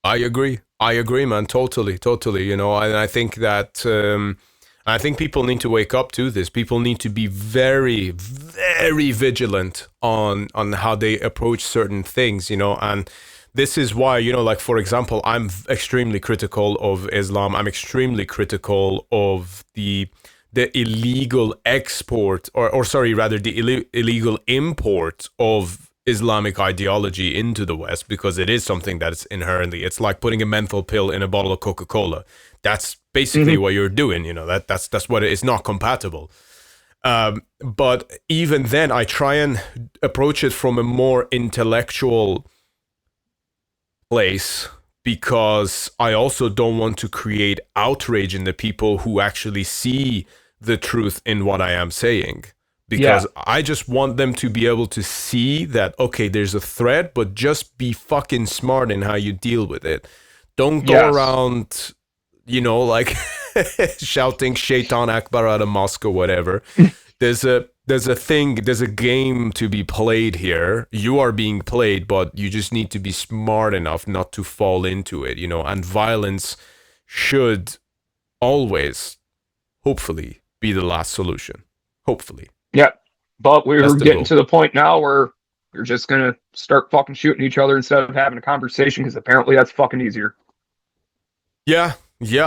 I agree. I agree, man. Totally, totally. You know, and I think that I think people need to wake up to this. People need to be very, very vigilant on how they approach certain things. You know, and this is why, you know, like for example, I'm extremely critical of Islam. I'm extremely critical of the illegal export, or sorry, rather the illegal import of Islamic ideology into the West, because it is something that is inherently, it's like putting a menthol pill in a bottle of Coca-Cola. That's basically what you're doing. You know, that's what it's not compatible. But even then, I try and approach it from a more intellectual place, because I also don't want to create outrage in the people who actually see the truth in what I am saying. Because I just want them to be able to see that, okay, there's a threat, but just be fucking smart in how you deal with it. Don't go around, you know, like shouting Shaitan Akbar at a mosque or whatever. There's a game to be played here. You are being played, but you just need to be smart enough not to fall into it, you know, and violence should always, hopefully, be the last solution. Hopefully. Yeah, but we're getting goal. to the point now where we're just gonna start fucking shooting each other instead of having a conversation, because apparently that's fucking easier. Yeah,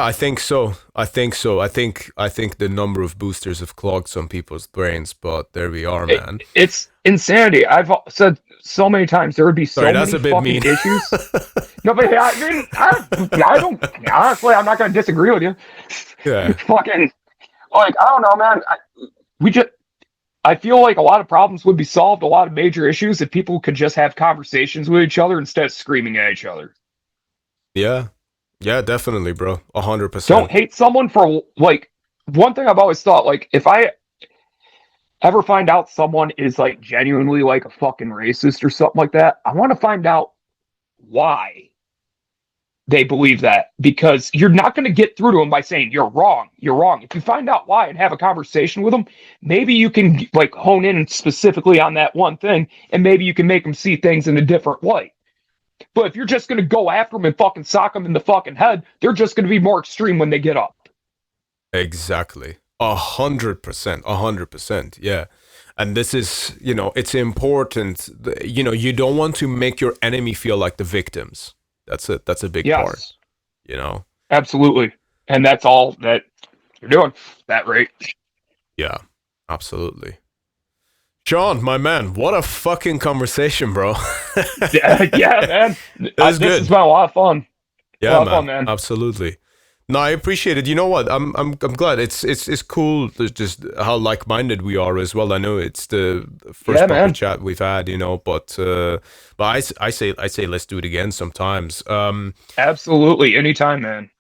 I think so. I think the number of boosters have clogged some people's brains, but there we are, man. It's insanity. I've said so many times there would be so Sorry, many that's a bit fucking mean. issues. No, but I mean, I don't. Honestly, I'm not gonna disagree with you. Yeah. Fucking, like, I don't know, man. I feel like a lot of problems would be solved, a lot of major issues, if people could just have conversations with each other instead of screaming at each other. Yeah, definitely, bro. 100%. Don't hate someone for, like, one thing I've always thought, like, if I ever find out someone is, like, genuinely, like, a fucking racist or something like that, I want to find out why they believe that, because you're not going to get through to them by saying you're wrong. If you find out why and have a conversation with them, maybe you can, like, hone in specifically on that one thing, and maybe you can make them see things in a different light. But if you're just going to go after them and fucking sock them in the fucking head, they're just going to be more extreme when they get up. Exactly. 100%. 100%. Yeah. And this is, you know, it's important. You know, you don't want to make your enemy feel like the victims. That's a big part, you know? Absolutely. And that's all that you're doing, that rate. Yeah, absolutely. Shawn, my man, what a fucking conversation, bro. Yeah, man. This has been a lot of fun. Yeah, fun, man. Absolutely. No, I appreciate it. You know what? I'm glad. It's cool just how like-minded we are as well. I know it's the first proper chat we've had, you know, but I say let's do it again sometimes. Absolutely, anytime, man.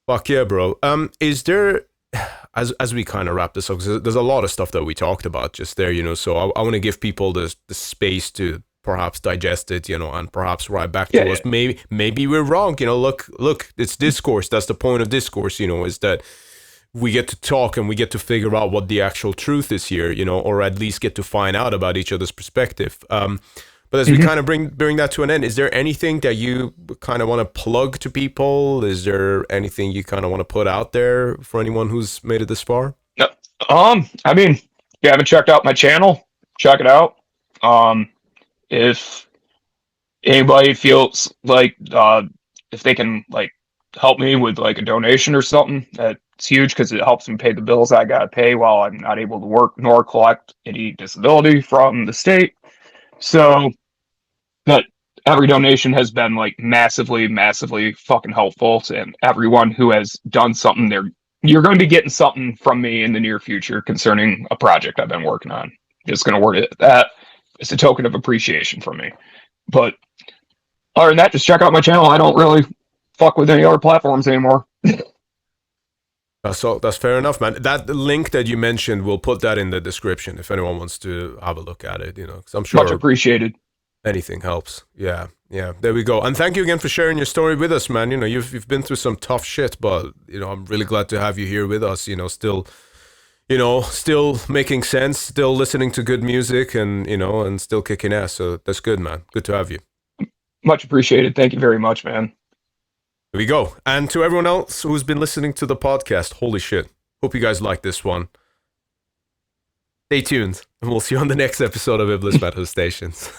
Fuck yeah, bro. Is there, as we kind of wrap this up, 'cause there's a lot of stuff that we talked about just there, you know, so I want to give people the space to perhaps digest it, you know, and perhaps write back to us. Maybe we're wrong, you know. Look, it's discourse. That's the point of discourse, you know, is that we get to talk and we get to figure out what the actual truth is here, you know, or at least get to find out about each other's perspective. But as we kind of bring that to an end, is there anything that you kind of want to plug to people? Is there anything you kind of want to put out there for anyone who's made it this far? I mean, if you haven't checked out my channel, check it out. If anybody feels like if they can, like, help me with, like, a donation or something, that's huge, because it helps me pay the bills I gotta pay while I'm not able to work nor collect any disability from the state. So, but every donation has been, like, massively fucking helpful, and everyone who has done something, you're going to be getting something from me in the near future concerning a project I've been working on. Just going to word it that. It's a token of appreciation from me. But other than that, just check out my channel. I don't really fuck with any other platforms anymore. That's fair enough, man. That link that you mentioned, we'll put that in the description if anyone wants to have a look at it, you know, 'cause I'm sure. Much appreciated. Anything helps. Yeah. There we go. And thank you again for sharing your story with us, man. You know, you've been through some tough shit, but you know, I'm really glad to have you here with us. You know, still making sense, still listening to good music, and you know, and still kicking ass. So that's good, man. Good to have you. Much appreciated. Thank you very much, man. There we go. And to everyone else who's been listening to the podcast, holy shit. Hope you guys like this one. Stay tuned, and we'll see you on the next episode of Iblis Manifestations.